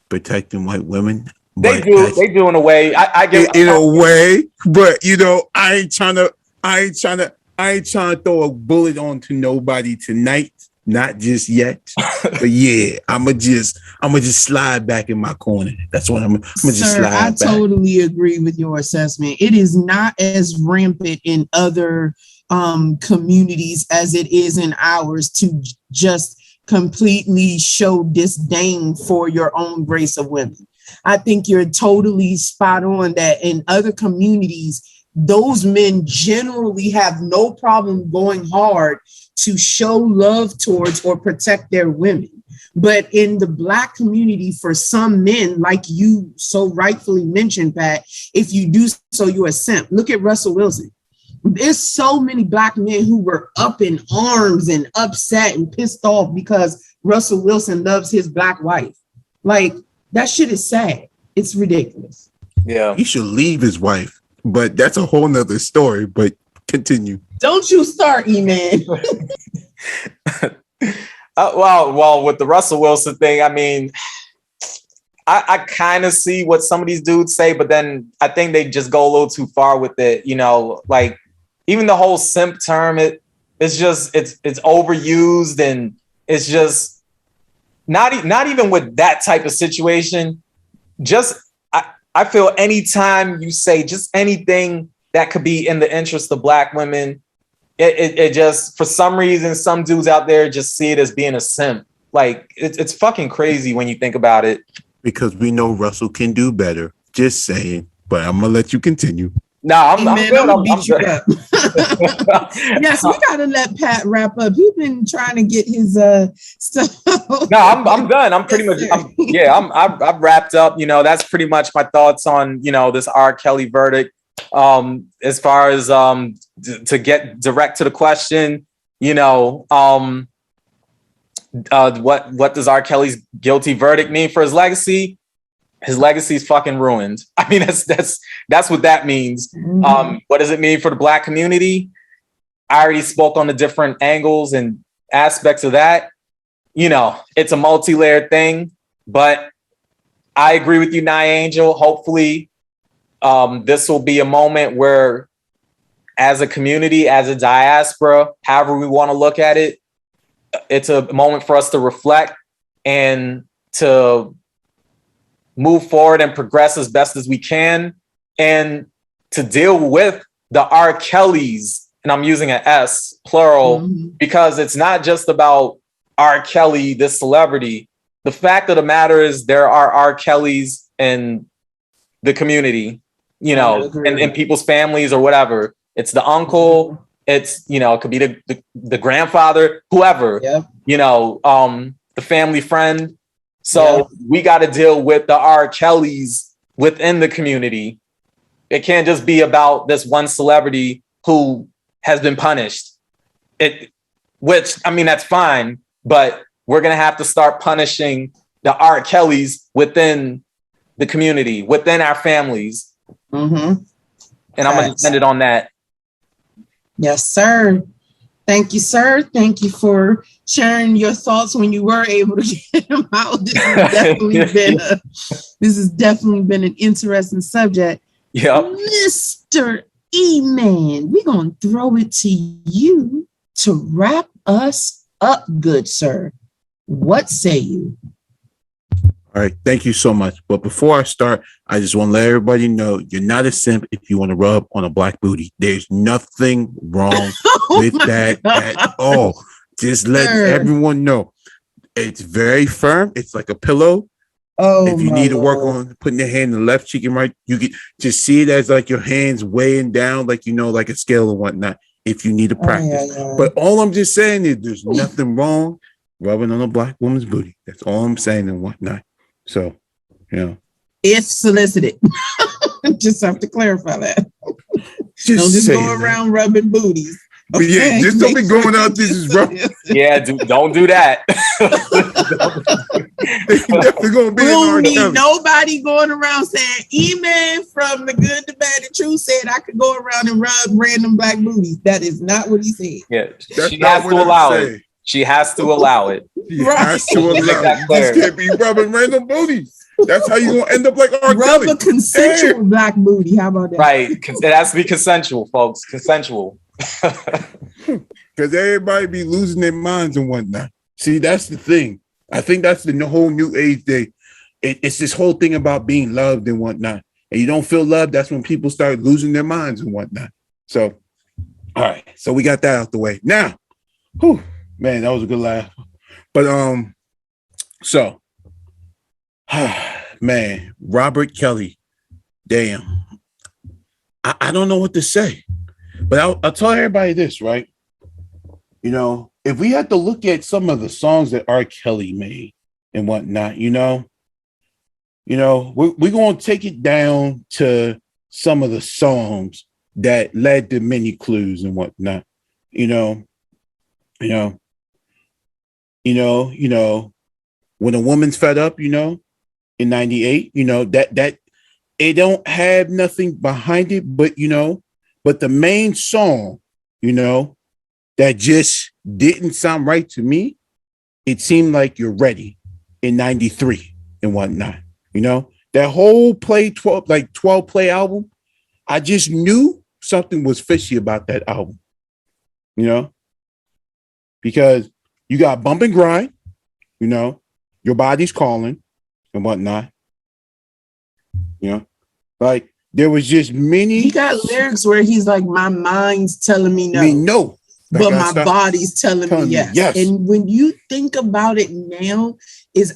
protecting white women. They do in a way. I get in a way, but you know, I ain't trying to throw a bullet onto nobody tonight. Not just yet, but yeah, I'ma just slide back in my corner. That's what I'm just slide back. I totally agree with your assessment. It is not as rampant in other communities as it is in ours to just completely show disdain for your own race of women. I think you're totally spot on that in other communities, those men generally have no problem going hard to show love towards or protect their women. But in the Black community, for some men, like you so rightfully mentioned, Pat, if you do so, you're a simp. Look at Russell Wilson. There's so many Black men who were up in arms and upset and pissed off because Russell Wilson loves his Black wife. Like, that shit is sad. It's ridiculous. Yeah. He should leave his wife, but that's a whole nother story. But continue. Don't you start, E-Man. Well, with the Russell Wilson thing, I mean, I kind of see what some of these dudes say, but then I think they just go a little too far with it. You know, like even the whole simp term, it's overused, and it's just not even with that type of situation. Just I feel anytime you say just anything that could be in the interest of Black women, it just, for some reason, some dudes out there just see it as being a simp. Like, it's fucking crazy when you think about it. Because we know Russell can do better. Just saying. But I'm gonna let you continue. No, I'm good. I'm beat you up. Yes, we gotta let Pat wrap up. He's been trying to get his stuff. No, I'm done. I'm pretty much. I've wrapped up. You know, that's pretty much my thoughts on, you know, this R. Kelly verdict. As far as to get direct to the question, what does R. Kelly's guilty verdict mean for his legacy? His legacy is fucking ruined. I mean, that's what that means. What does it mean for the Black community? I already spoke on the different angles and aspects of that. It's a multi-layered thing, but I agree with you, Nia Angel. Hopefully, this will be a moment where, as a community, as a diaspora, however we want to look at it, it's a moment for us to reflect and to move forward and progress as best as we can, and to deal with the R. Kellys, and I'm using an S, plural, because it's not just about R. Kelly, this celebrity. The fact of the matter is there are R. Kellys in the community, and people's families or whatever. It's the uncle, it's, it could be the grandfather, whoever, the family friend. So we got to deal with the R. Kellys within the community. It can't just be about this one celebrity who has been punished. Which, I mean, that's fine, but we're going to have to start punishing the R. Kellys within the community, within our families. And I'm going to end it on that. Yes, sir. Thank you, sir. Thank you for sharing your thoughts when you were able to get them out. This has definitely been an interesting subject. Yeah, Mr. E-Man, we're going to throw it to you to wrap us up, good sir. What say you? All right, thank you so much. But before I start, I just want to let everybody know you're not a simp if you want to rub on a black booty. There's nothing wrong with that at all. Just let everyone know. It's very firm. It's like a pillow. If you need to work on putting your hand in the left cheek and right, you can just see it as like your hands weighing down, like, like a scale and whatnot, if you need to practice. But all I'm just saying is there's nothing wrong rubbing on a black woman's booty. That's all I'm saying and whatnot. So, if solicited, just have to clarify that. Don't just go around rubbing booties. Okay? Yeah, just don't be going out there just rubbing. Yeah, don't do that. Definitely gonna be. We don't need nobody going around saying, "E-Man from The Good, the Bad, and True said I could go around and rub random black booties." That is not what he said. Yeah, she has to allow it. She has to allow it. She has to allow it. You just can't be rubbing random booties. That's how you're going to end up like R. Kelly. Rub a consensual black booty. How about that? Right. It has to be consensual, folks. Consensual. Because everybody be losing their minds and whatnot. See, that's the thing. I think that's the whole new age day. It's this whole thing about being loved and whatnot. And you don't feel loved, that's when people start losing their minds and whatnot. So, all right. So we got that out the way. Now, man, that was a good laugh. But so man, Robert Kelly, damn. I don't know what to say. But I'll tell everybody this, right? If we had to look at some of the songs that R. Kelly made and whatnot, we're going to take it down to some of the songs that led to many clues and whatnot, when a woman's fed up, in 98, that it don't have nothing behind it, but the main song, that just didn't sound right to me. It seemed like You're Ready in 93 and whatnot, that whole 12 play album. I just knew something was fishy about that album, because you got Bump and Grind, Your Body's Calling and whatnot, like there was just many. He got lyrics where he's like, my mind's telling me no. No. But my body's telling me yes. And when you think about it now,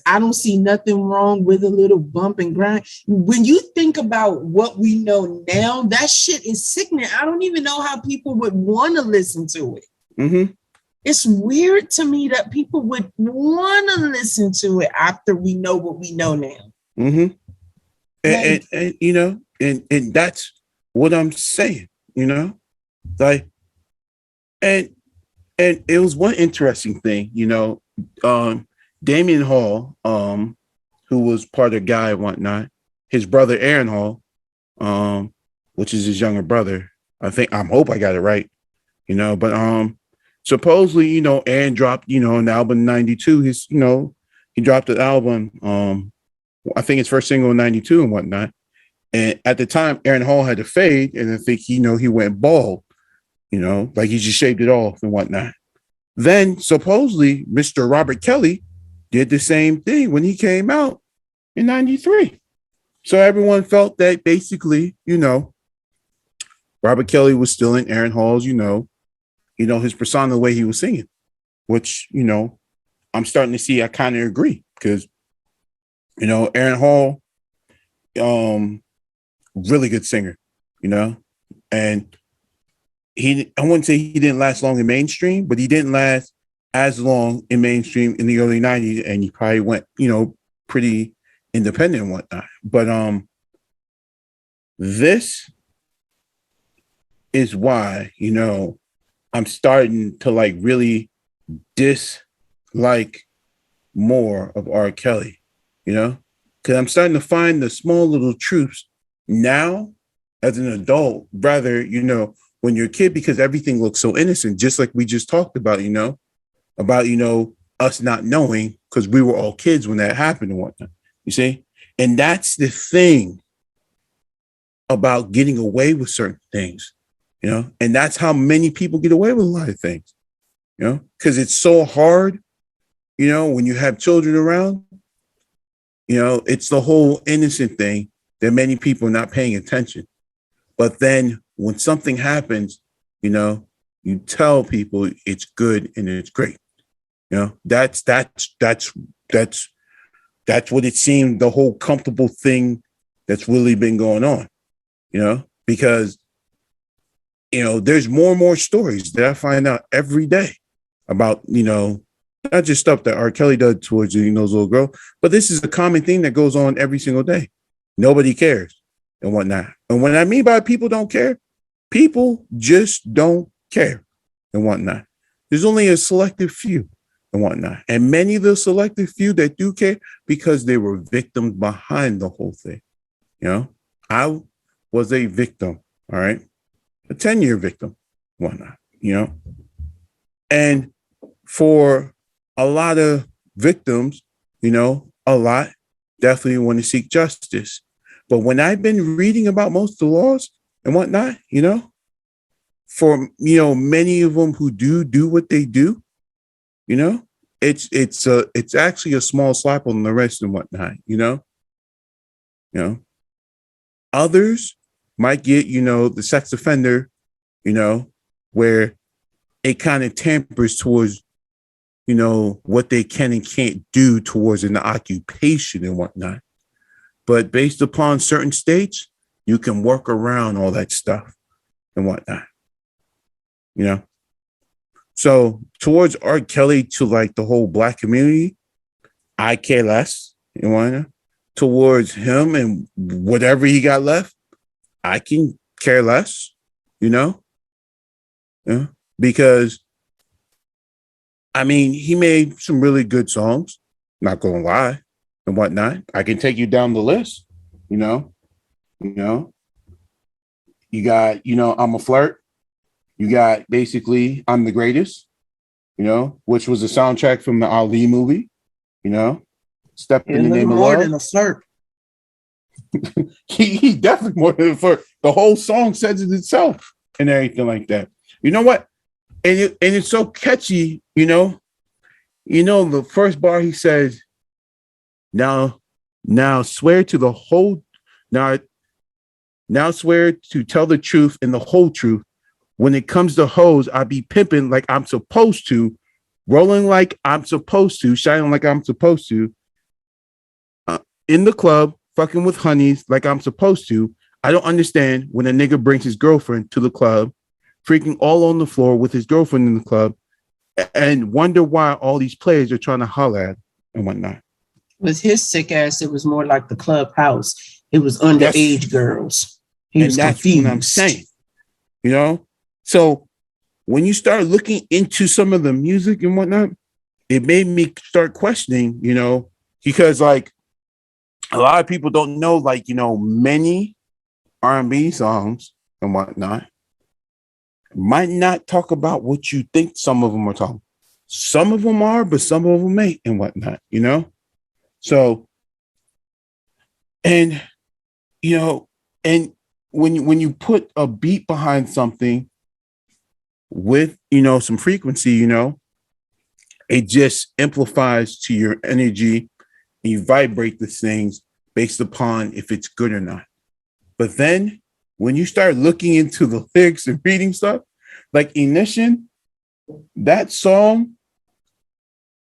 I don't see nothing wrong with a little bump and grind. When you think about what we know now, that shit is sickening. I don't even know how people would want to listen to it. Mm-hmm. It's weird to me that people would want to listen to it after we know what we know now. Mm-hmm. And that's what I'm saying, you know? Like, and it was one interesting thing, you know, Damian Hall, who was part of Guy and whatnot, his brother Aaron Hall, which is his younger brother. I hope I got it right, you know, but supposedly, you know, Aaron dropped, you know, an album in 92. He dropped an album, I think his first single in 92 and whatnot. And at the time, Aaron Hall had a fade, and I think, you know, he went bald, you know, like he just shaved it off and whatnot. Then supposedly Mr. Robert Kelly did the same thing when he came out in 93. So everyone felt that basically, you know, Robert Kelly was still in Aaron Hall's, you know, his persona, the way he was singing, which, you know, I'm starting to see, I kind of agree, because, you know, Aaron Hall, really good singer, you know, and I wouldn't say he didn't last long in mainstream, but he didn't last as long in mainstream in the early 90s, and he probably went, you know, pretty independent and whatnot. But this is why, you know, I'm starting to like really dislike more of R. Kelly, you know, because I'm starting to find the small little truths now as an adult, rather, you know, when you're a kid, because everything looks so innocent, just like we just talked about, you know, us not knowing because we were all kids when that happened and whatnot, you see? And that's the thing about getting away with certain things, you know, and that's how many people get away with a lot of things, you know, because it's so hard, you know, when you have children around, you know, it's the whole innocent thing that many people are not paying attention. But then when something happens, you know, you tell people it's good and it's great. You know, that's what it seemed, the whole comfortable thing that's really been going on, you know, because, you know, there's more and more stories that I find out every day about, you know, not just stuff that R. Kelly does towards, you know, those little girls, but this is a common thing that goes on every single day. Nobody cares and whatnot. And what I mean by people don't care, people just don't care and whatnot. There's only a selective few and whatnot. And many of the selective few that do care, because they were victims behind the whole thing. You know, I was a victim, all right? A 10-year victim, whatnot, you know? And for a lot of victims, you know, a lot definitely want to seek justice. But when I've been reading about most of the laws and whatnot, you know, for, you know, many of them who do what they do, you know, it's actually a small slap on the wrist and whatnot, you know. Others might get, you know, the sex offender, you know, where it kind of tampers towards, you know, what they can and can't do towards an occupation and whatnot. But based upon certain states, you can work around all that stuff and whatnot, you know. So towards R. Kelly, to like the whole Black community, I care less, you know. Towards him and whatever he got left, I can care less, you know. Yeah. Because, I mean, he made some really good songs, not gonna lie, and whatnot. I can take you down the list, you know. You got, you know, I'm a Flirt. You got basically I'm the Greatest, you know, which was a soundtrack from the Ali movie, you know. Step in the Name of more Love. than a flirt. he definitely more than a flirt. The whole song says it itself and everything like that. You know what? And it's so catchy, you know. You know, the first bar he says, now swear to the whole, now swear to tell the truth and the whole truth. When it comes to hoes, I be pimping like I'm supposed to, rolling like I'm supposed to, shining like I'm supposed to, in the club, fucking with honeys like I'm supposed to. I don't understand when a nigga brings his girlfriend to the club, freaking all on the floor with his girlfriend in the club, and wonder why all these players are trying to holler at and whatnot. With his sick ass, it was more like the clubhouse. It was underage girls. He was And that's what I'm confused. saying, you know? So when you start looking into some of the music and whatnot, it made me start questioning, because like a lot of people don't know, like, many R&B songs and whatnot might not talk about what you think some of them are talking. Some of them are, but some of them ain't and whatnot, So, and, and when you put a beat behind something with, some frequency, it just amplifies to your energy and you vibrate the things based upon if it's good or not. But then when you start looking into the lyrics and reading stuff, like Ignition, that song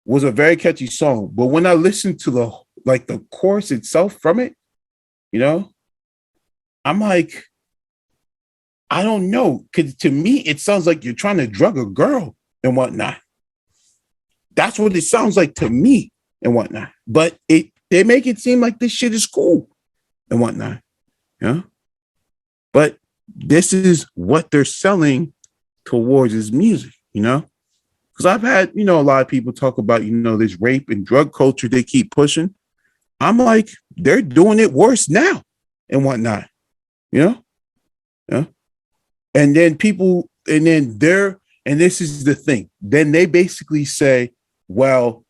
was a very catchy song. But when I listened to the chorus itself from it, I'm like, I don't know. Because to me, it sounds like you're trying to drug a girl and whatnot. That's what it sounds like to me and whatnot. But they make it seem like this shit is cool and whatnot. Yeah. But this is what they're selling towards is music, Because I've had, a lot of people talk about, this rape and drug culture they keep pushing. I'm like, they're doing it worse now and whatnot, Yeah. And then and this is the thing. Then they basically say, well,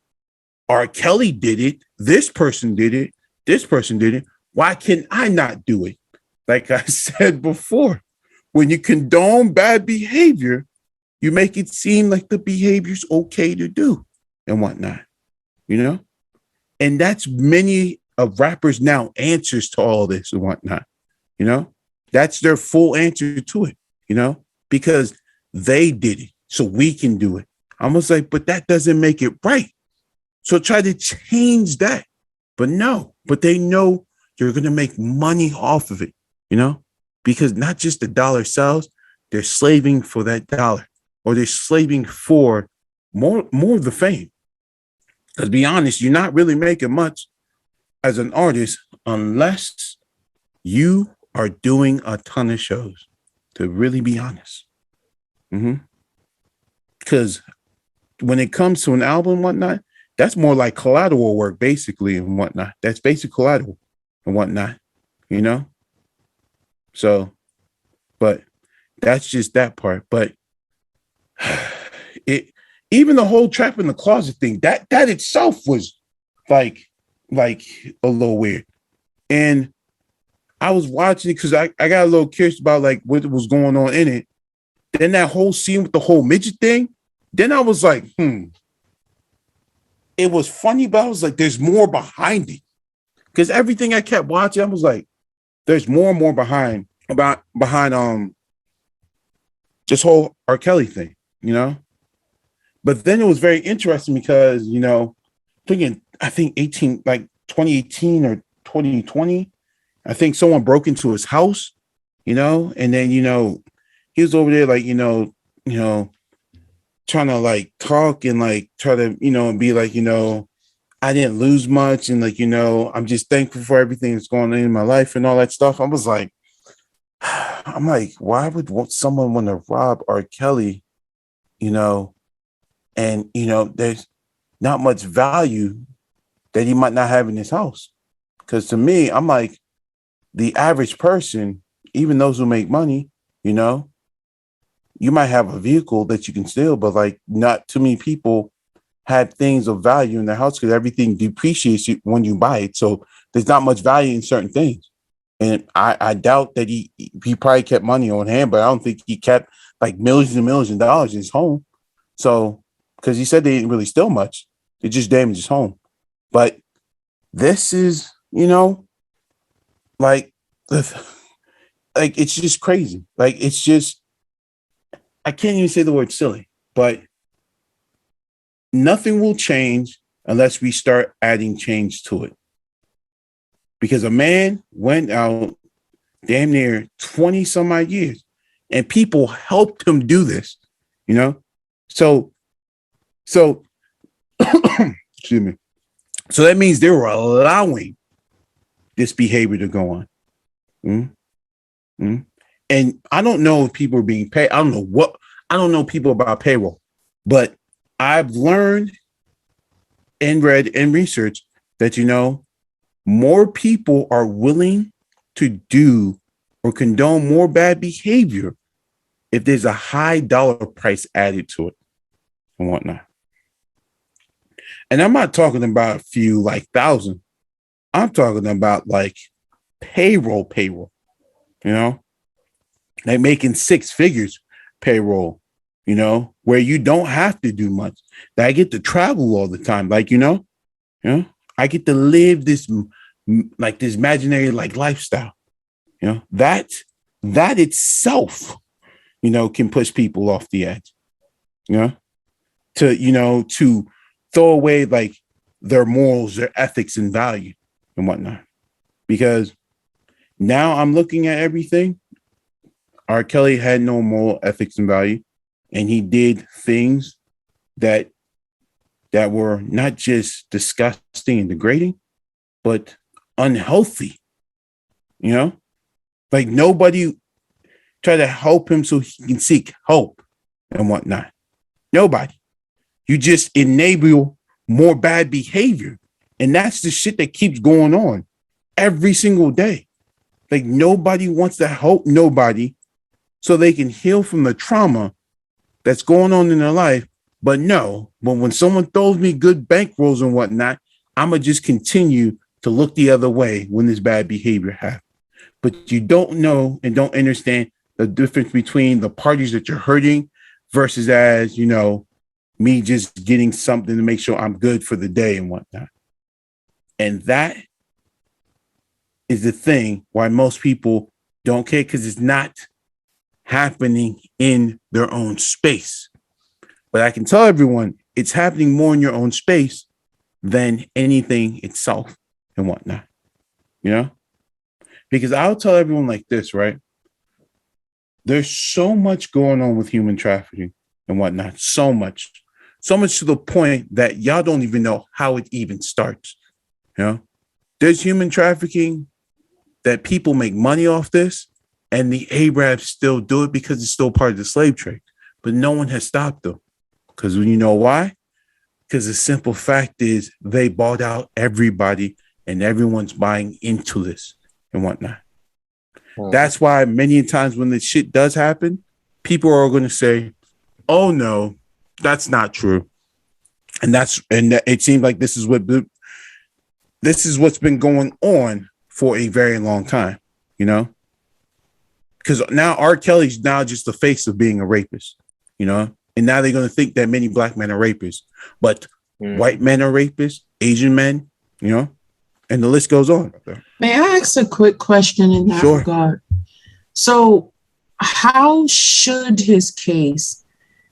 R. Kelly did it. This person did it. This person did it. Why can I not do it? Like I said before, when you condone bad behavior, you make it seem like the behavior's okay to do and whatnot, And that's many of rappers now answers to all this and whatnot, That's their full answer to it, because they did it, so we can do it. I was like, but that doesn't make it right. So try to change that. But no, but they know you're going to make money off of it, because not just the dollar sells, they're slaving for that dollar, or they're slaving for more of the fame. Because to be honest, you're not really making much as an artist unless you are doing a ton of shows, to really be honest. Because when it comes to an album and whatnot, that's more like collateral work, basically, and whatnot. That's basic collateral and whatnot, So, but that's just that part. But even the whole trap in the closet thing, that itself was like a little weird. And I was watching it because I got a little curious about like what was going on in it. Then that whole scene with the whole midget thing, then I was like, It was funny, but I was like, there's more behind it. Because everything I kept watching, I was like, there's more and more behind this whole R. Kelly thing, But then it was very interesting because, I think 2018 or 2020, I think someone broke into his house, and then, he was over there like, trying to like talk and like try to, and be like, I didn't lose much. And like, I'm just thankful for everything that's going on in my life and all that stuff. I was like, I'm like, why would someone want to rob R. Kelly, and, there's not much value that he might not have in his house. Because to me, I'm like, the average person, even those who make money, you might have a vehicle that you can steal, but like not too many people have things of value in their house because everything depreciates when you buy it. So there's not much value in certain things. And I doubt that he probably kept money on hand, but I don't think he kept like millions and millions of dollars in his home. So, because he said they didn't really steal much, it just damaged his home. But this is, like it's just crazy. Like, it's just, I can't even say the word silly, but nothing will change unless we start adding change to it. Because a man went out damn near 20 some odd years and people helped him do this, So, excuse me. So that means they were allowing this behavior to go on. Mm. And I don't know if people are being paid. I don't know people about payroll, but I've learned and read and researched that, more people are willing to do or condone more bad behavior if there's a high dollar price added to it and whatnot. And I'm not talking about a few like thousand. I'm talking about like payroll, like making six figures payroll, where you don't have to do much. That I get to travel all the time. Like, I get to live this this imaginary like lifestyle. That itself, can push people off the edge. To throw away like their morals, their ethics and value and whatnot. Because now I'm looking at everything. R. Kelly had no moral ethics and value, and he did things that were not just disgusting and degrading, but unhealthy. Like nobody tried to help him so he can seek help and whatnot. Nobody. You just enable more bad behavior. And that's the shit that keeps going on every single day. Like nobody wants to help nobody so they can heal from the trauma that's going on in their life. But when someone throws me good bankrolls and whatnot, I'm going to just continue to look the other way when this bad behavior happens. But you don't know and don't understand the difference between the parties that you're hurting versus as, me just getting something to make sure I'm good for the day and whatnot. And that is the thing why most people don't care, because it's not happening in their own space. But I can tell everyone it's happening more in your own space than anything itself and whatnot, because I'll tell everyone like this, right? There's so much going on with human trafficking and whatnot, so much to the point that y'all don't even know how it even starts. There's human trafficking that people make money off this, and the Arabs still do it because it's still part of the slave trade. But no one has stopped them. Because you know why? Because the simple fact is they bought out everybody and everyone's buying into this and whatnot. That's why many times when this shit does happen, people are going to say, oh, no, that's not true. And it seems like this is what's been going on for a very long time, because now R. Kelly's now just the face of being a rapist, and now they're going to think that many black men are rapists, but white men are rapists, Asian men, and the list goes on. May I ask a quick question in that regard? So how should his case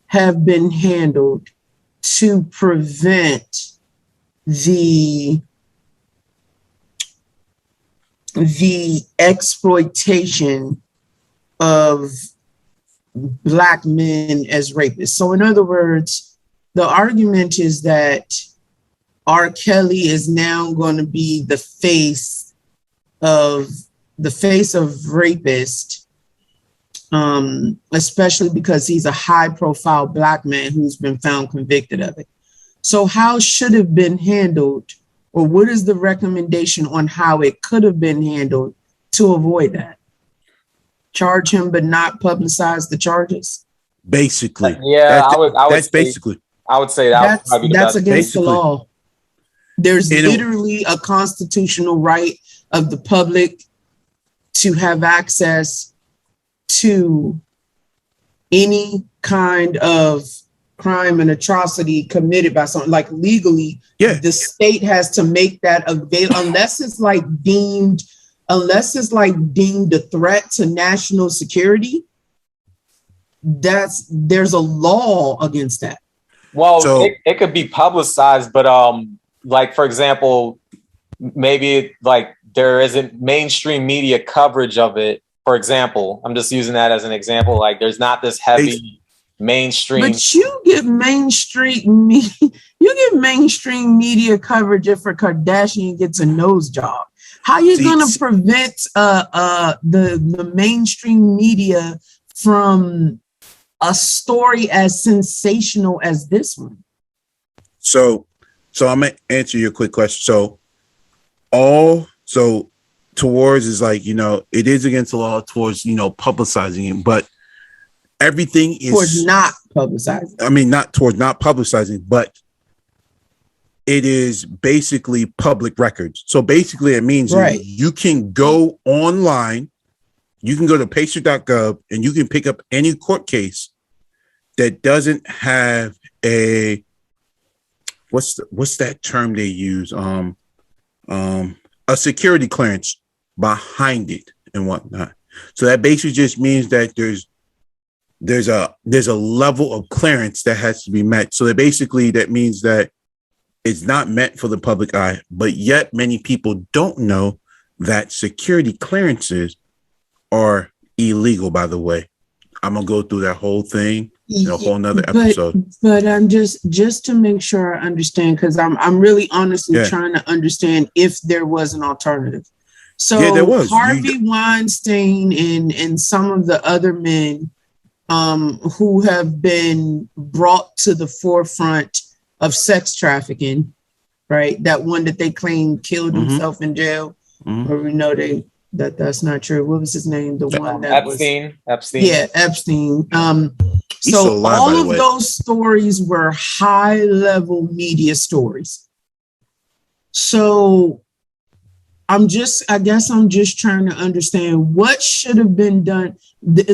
have been handled to prevent the exploitation of Black men as rapists? So in other words, the argument is that R. Kelly is now going to be the face of rapist, especially because he's a high profile Black man who's been found convicted of it. So how should it have been handled, or what is the recommendation on how it could have been handled to avoid that? Charge him, but not publicize the charges? I Basically. would say that's against the law. There's literally a constitutional right of the public to have access to any kind of crime and atrocity committed by someone. Like legally, the state has to make that available unless it's deemed a threat to national security. There's a law against that. Well, it could be publicized, but for example, maybe there isn't mainstream media coverage of it. For example, I'm just using that as an example. There's not this heavy mainstream. But you get mainstream media coverage if a Kardashian gets a nose job. How you gonna prevent the mainstream media from a story as sensational as this one? So I'm gonna answer your quick question. Towards is like, it is against the law towards, publicizing it, but everything is towards not publicizing. I mean, not towards not publicizing, but it is basically public records. So basically it means you can go online, you can go to pacer.gov and you can pick up any court case that doesn't have a, what's that term they use? A security clearance behind it and whatnot. So that basically just means that there's a level of clearance that has to be met. So that means that it's not meant for the public eye, but yet many people don't know that security clearances are illegal, by the way. I'm gonna go through that whole thing in a whole nother episode. But I'm just to make sure I understand, because I'm really honestly trying to understand if there was an alternative. So there was. Harvey Weinstein and some of the other men who have been brought to the forefront of sex trafficking, right? That one that they claimed killed himself in jail, or we know that's not true. What was his name? The one that Epstein. Yeah, Epstein. So all of those stories were high-level media stories. So I guess I'm just trying to understand what should have been done.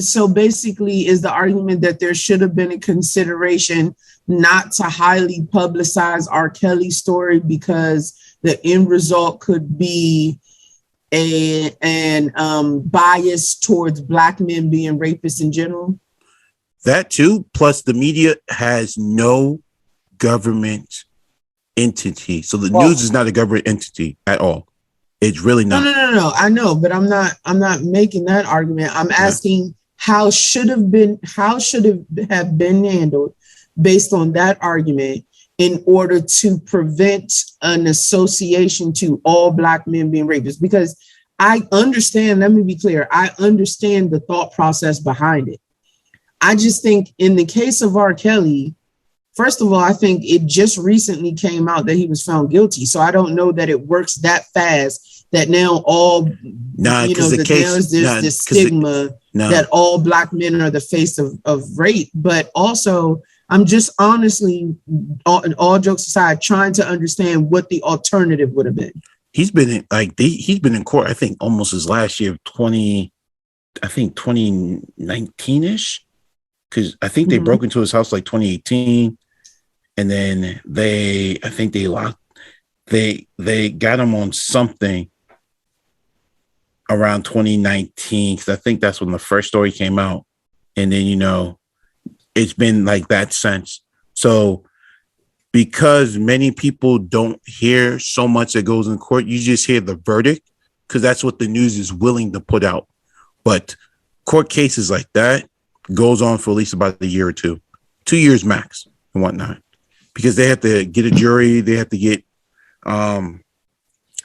So basically, is the argument that there should have been a consideration not to highly publicize R. Kelly's story because the end result could be an bias towards Black men being rapists in general? That too, plus the media has no government entity. So the news is not a government entity at all. It's really not. No. I know, but I'm not making that argument. I'm asking how should have been handled based on that argument in order to prevent an association to all Black men being rapists. Because I understand, let me be clear, I understand the thought process behind it. I just think in the case of R. Kelly, first of all, I think it just recently came out that he was found guilty. So I don't know that it works that fast that now there's this stigma that all Black men are the face of rape. But also, I'm just honestly, all jokes aside, trying to understand what the alternative would have been. He's been in court, I think, almost his last year of 2019-ish. Because I think they broke into his house like 2018, and then they got him on something around 2019. Because I think that's when the first story came out, and then it's been like that since. So because many people don't hear so much that goes in court, you just hear the verdict because that's what the news is willing to put out. But court cases like that goes on for at least about a year or 2 years max and whatnot, because they have to get a jury, they have to get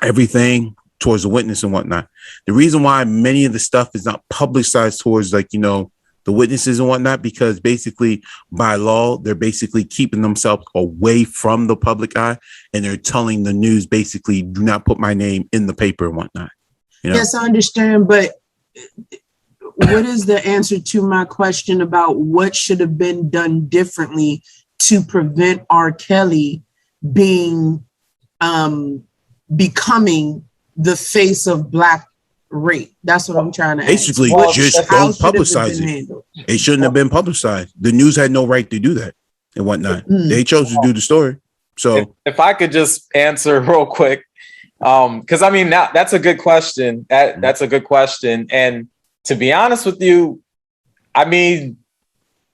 everything towards the witness and whatnot. The reason why many of the stuff is not publicized towards the witnesses and whatnot, because basically by law, they're basically keeping themselves away from the public eye, and they're telling the news basically, do not put my name in the paper and whatnot. Yes, I understand, but what is the answer to my question about what should have been done differently to prevent R. Kelly being becoming the face of Black rape? That's what I'm trying to ask. Basically, just don't publicize it. It shouldn't have been publicized. The news had no right to do that and whatnot. They chose to do the story. So if I could just answer real quick, because I mean, now that's a good question. That's a good question. And to be honest with you, I mean,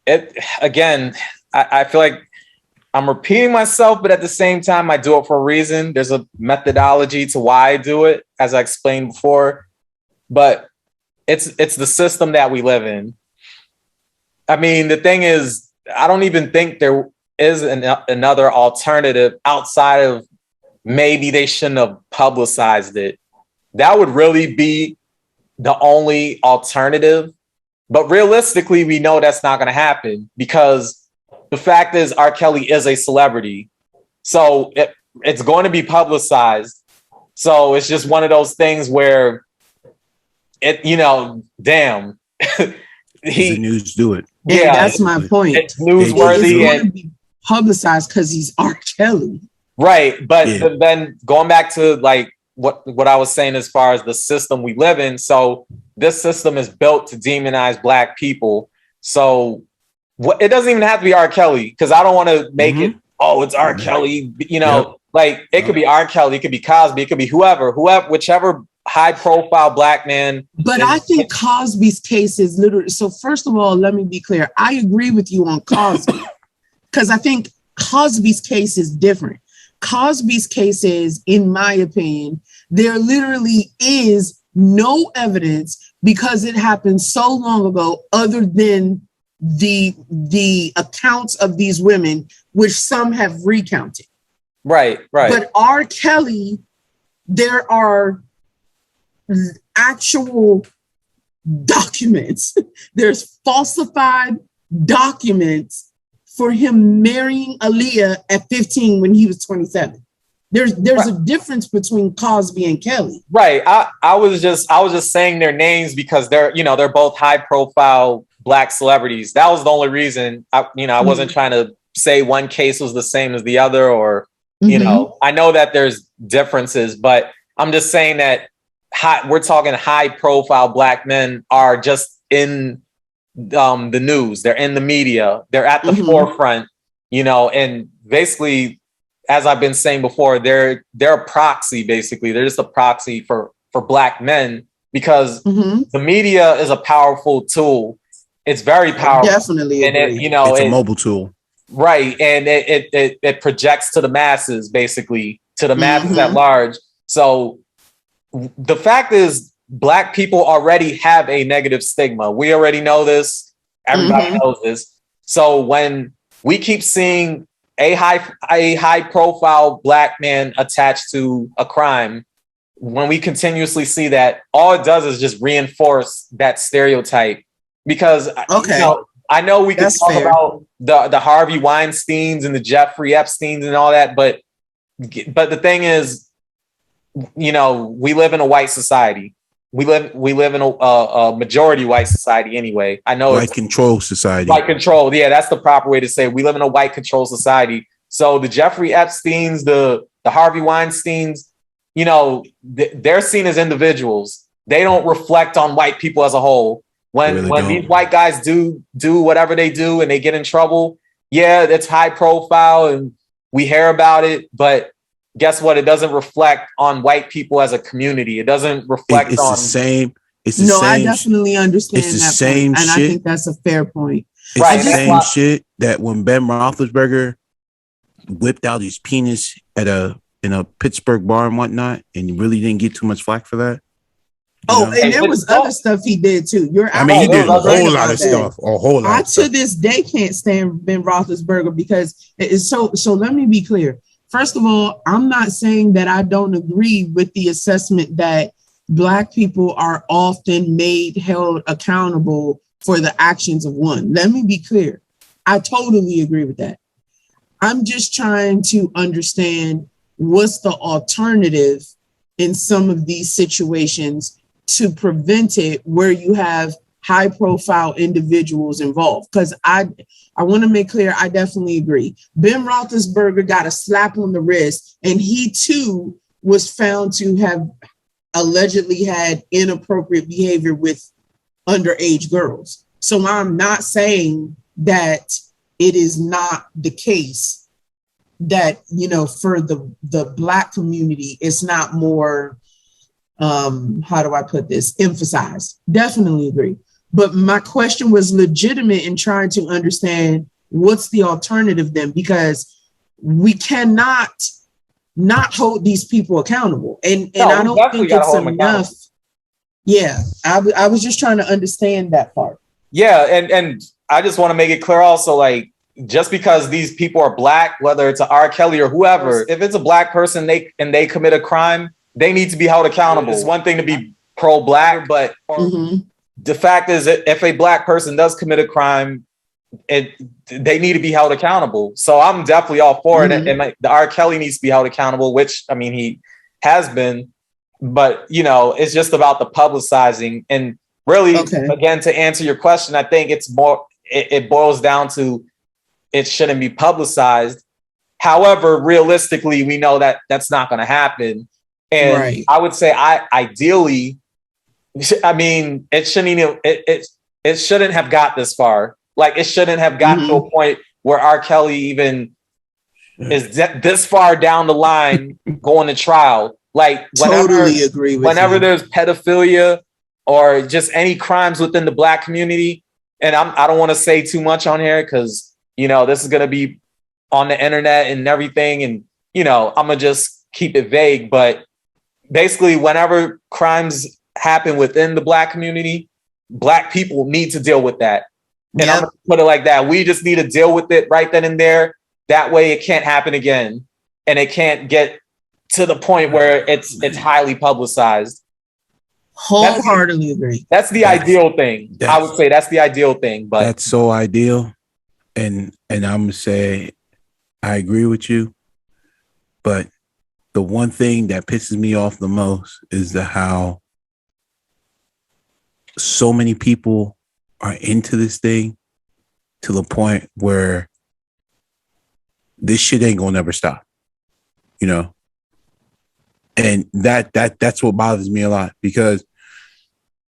I feel like I'm repeating myself, but at the same time, I do it for a reason. There's a methodology to why I do it, as I explained before. But it's the system that we live in. I mean, the thing is, I don't even think there is another alternative outside of maybe they shouldn't have publicized it. that would really be the only alternative. But realistically, we know that's not going to happen because the fact is R. Kelly is a celebrity. So it's going to be publicized. So it's just one of those things where damn. The news do it. Yeah, that's my point. It's newsworthy and be publicized because he's R. Kelly. Right. But then going back to like what I was saying as far as the system we live in. So this system is built to demonize Black people. So it doesn't even have to be R. Kelly because I don't want to make it, it's R. Kelly, like it could be R. Kelly, it could be Cosby, it could be whoever, whichever high profile Black man. But I think Cosby's case is literally, so first of all, let me be clear. I agree with you on Cosby because I think Cosby's case is different. Cosby's case is, in my opinion, there literally is no evidence because it happened so long ago other than the accounts of these women, which some have recounted. Right. But R. Kelly, there are actual documents. There's falsified documents for him marrying Aaliyah at 15 when he was 27. There's a difference between Cosby and Kelly. Right. I was just saying their names because they're both high profile Black celebrities. That was the only reason I wasn't trying to say one case was the same as the other or I know that there's differences, but I'm just saying that we're talking high profile Black men are just in the news. They're in the media. They're at the forefront, and basically, as I've been saying before, they're a proxy, basically. They're just a proxy for Black men because the media is a powerful tool. It's very powerful. Definitely. And it's a mobile tool. Right. And it projects to the masses, basically, to the masses at large. So the fact is, Black people already have a negative stigma. We already know this. Everybody knows this. So when we keep seeing a high profile Black man attached to a crime, when we continuously see that, all it does is just reinforce that stereotype. Because I know we can talk about the Harvey Weinsteins and the Jeffrey Epsteins and all that, but the thing is, we live in a white society. We live in a majority white society anyway. I know white control society. White control, yeah, that's the proper way to say it. We live in a white control society. So the Jeffrey Epsteins, the Harvey Weinsteins, they're seen as individuals. They don't reflect on white people as a whole. When these white guys do whatever they do and they get in trouble, yeah, it's high profile and we hear about it, but guess what? It doesn't reflect on white people as a community. It doesn't reflect it's on the same. I definitely understand it's the that same point, and shit. I think that's a fair point. It's the same shit that when Ben Roethlisberger whipped out his penis in a Pittsburgh bar and whatnot, and he really didn't get too much flack for that. And there was other stuff he did too. He did a whole lot of stuff. A whole lot. To this day can't stand Ben Roethlisberger because it is so. So let me be clear. First of all, I'm not saying that I don't agree with the assessment that Black people are often held accountable for the actions of one. Let me be clear. I totally agree with that. I'm just trying to understand what's the alternative in some of these situations to prevent it where you have high profile individuals involved. Because I want to make clear, I definitely agree. Ben Roethlisberger got a slap on the wrist, and he too was found to have allegedly had inappropriate behavior with underage girls. So I'm not saying that it is not the case that, for the Black community, it's not more, how do I put this, emphasized. Definitely agree. But my question was legitimate in trying to understand what's the alternative then, because we cannot not hold these people accountable. And I don't think it's enough. Yeah, I was just trying to understand that part. Yeah, and I just want to make it clear also, like, just because these people are Black, whether it's a R. Kelly or whoever, if it's a Black person and they commit a crime, they need to be held accountable. It's one thing to be pro-black, but the fact is that if a black person does commit a crime, they need to be held accountable. So I'm definitely all for it. And the R. Kelly needs to be held accountable, which I mean he has been, but you know, it's just about the publicizing. And really, again, to answer your question, I think it's more. It boils down to it shouldn't be publicized. However, realistically, we know that that's not going to happen. And I would say, ideally, I mean, it shouldn't even. It shouldn't have got this far. Like it shouldn't have gotten to a point where R. Kelly even is this far down the line going to trial. Like totally agree with whenever you. There's pedophilia or just any crimes within the black community, and I don't want to say too much on here because you know this is gonna be on the internet and everything, and you know I'm gonna just keep it vague. But basically, whenever crimes happen within the black community, black people need to deal with that. And I'm gonna put it like that. We just need to deal with it right then and there. That way it can't happen again. And it can't get to the point where it's highly publicized. Wholeheartedly agree. That's the ideal thing. I would say that's the ideal thing. But that's so ideal. And I'm gonna say I agree with you. But the one thing that pisses me off the most is how so many people are into this thing to the point where this shit ain't gonna never stop, you know. And that's what bothers me a lot because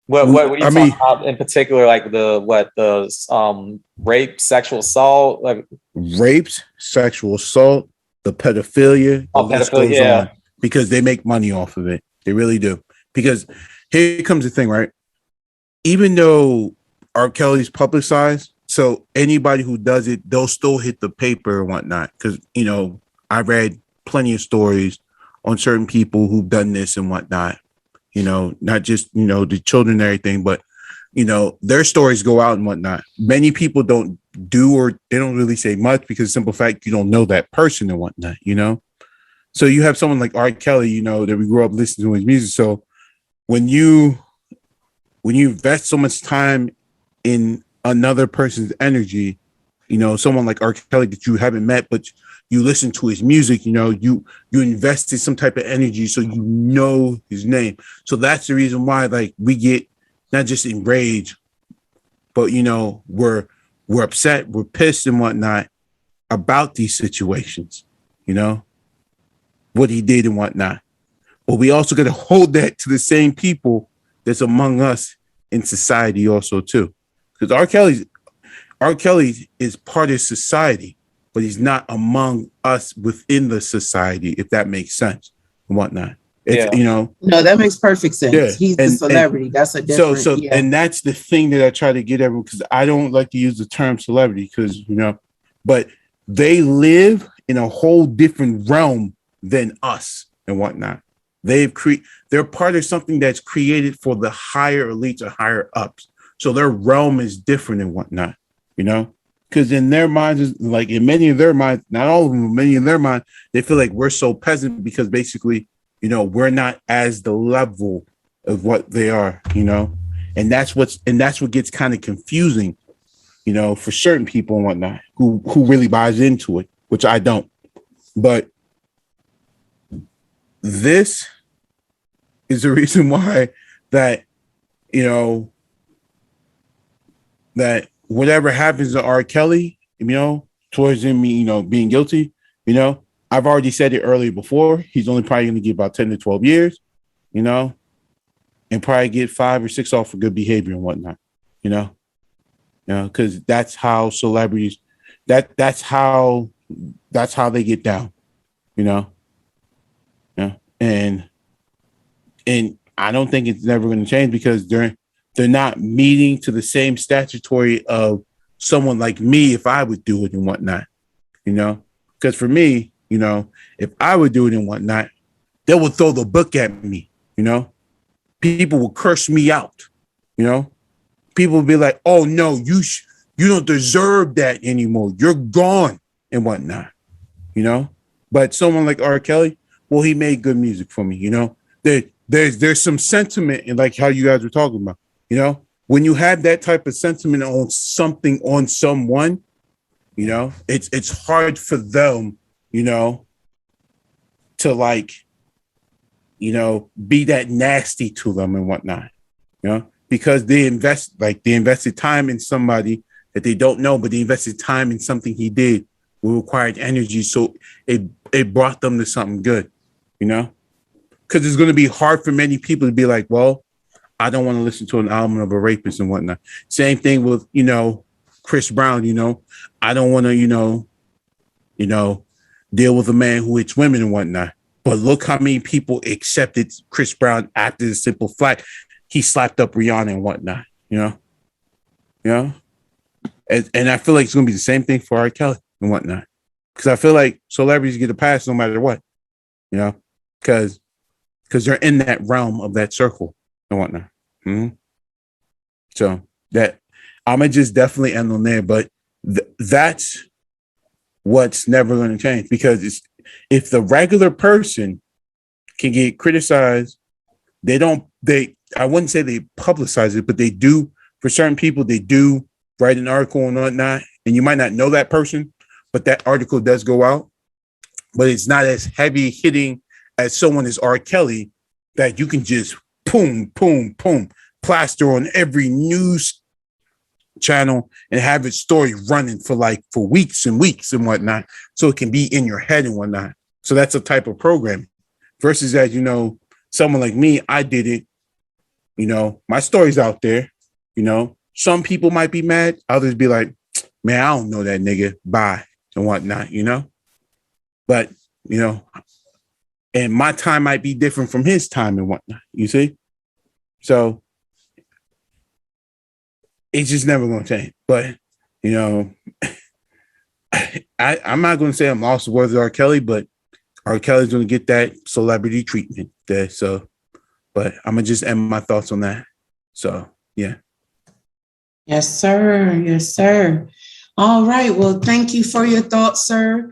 what are you talking about in particular? Like the rape, sexual assault, like rapes, sexual assault, the pedophilia, the list goes on because they make money off of it. They really do. Because here comes the thing, right? Even though R. Kelly's publicized, so anybody who does it, they'll still hit the paper and whatnot. Because, you know, I read plenty of stories on certain people who've done this and whatnot. You know, not just, you know, the children and everything, but, you know, their stories go out and whatnot. Many people don't do or they don't really say much because simple fact, you don't know that person and whatnot, you know? So you have someone like R. Kelly, you know, that we grew up listening to his music. So when you invest so much time in another person's energy, you know, someone like R. Kelly that you haven't met, but you listen to his music, you know, you invested some type of energy so you know his name. So that's the reason why, like, we get not just enraged, but, you know, we're upset, we're pissed and whatnot about these situations, you know, what he did and whatnot. But we also got to hold that to the same people that's among us in society also too. Because R. Kelly is part of society, but he's not among us within the society, if that makes sense and whatnot. It's, you know. No, that makes perfect sense. Yeah. He's the celebrity. That's a different. And that's the thing that I try to get everyone, because I don't like to use the term celebrity because, you know, but they live in a whole different realm than us and whatnot. They're part of something that's created for the higher elites or higher ups. So their realm is different and whatnot, you know, because in their minds, like in many of their minds, not all of them, many of their minds, they feel like we're so peasant because basically, you know, we're not as the level of what they are, you know, and that's what gets kind of confusing, you know, for certain people and whatnot who really buys into it, which I don't. But this is the reason why that, you know, that whatever happens to R. Kelly, you know, towards him, you know, being guilty, you know, I've already said it earlier before. He's only probably going to get about 10 to 12 years, you know, and probably get 5 or 6 off for good behavior and whatnot, you know, because that's how celebrities, that's how they get down, you know, yeah, and I don't think it's never going to change because they're not meeting to the same statutory of someone like me if I would do it and whatnot, you know, because for me, you know, if I would do it and whatnot, they would throw the book at me, you know, people will curse me out, you know, people will be like, oh no, you don't deserve that anymore. You're gone and whatnot, you know, but someone like R. Kelly, well, he made good music for me, you know, there's some sentiment in like how you guys were talking about, you know, when you have that type of sentiment on something, on someone, you know, it's hard for them, you know, to like, you know, be that nasty to them and whatnot, you know, because they invested time in somebody that they don't know, but they invested time in something he did with required energy. So it brought them to something good, you know, because it's going to be hard for many people to be like, well, I don't want to listen to an album of a rapist and whatnot. Same thing with, you know, Chris Brown, you know, I don't want to, you know, deal with a man who hits women and whatnot. But look how many people accepted Chris Brown after the simple fact he slapped up Rihanna and whatnot, you know? And I feel like it's going to be the same thing for R. Kelly and whatnot. Because I feel like celebrities get a pass no matter what, you know? Because they're in that realm of that circle and whatnot. Mm-hmm. So that I'm going to just definitely end on there. But that's what's never going to change, because if the regular person can get criticized, I wouldn't say they publicize it, but they do. For certain people, they do write an article and whatnot, and you might not know that person, but that article does go out. But it's not as heavy hitting as someone as R. Kelly that you can just boom, boom, boom, plaster on every news channel and have its story running for weeks and weeks and whatnot, so it can be in your head and whatnot. So that's a type of programming. Versus, as you know, someone like me, I did it. You know, my story's out there. You know, some people might be mad, others be like, man, I don't know that nigga, bye and whatnot. You know, but you know, and my time might be different from his time and whatnot. You see, so it's just never going to change. But, you know, I'm not going to say I'm lost the words of R. Kelly, but R. Kelly's going to get that celebrity treatment there. So, but I'm going to just end my thoughts on that. So, yeah. Yes, sir. Yes, sir. All right. Well, thank you for your thoughts, sir.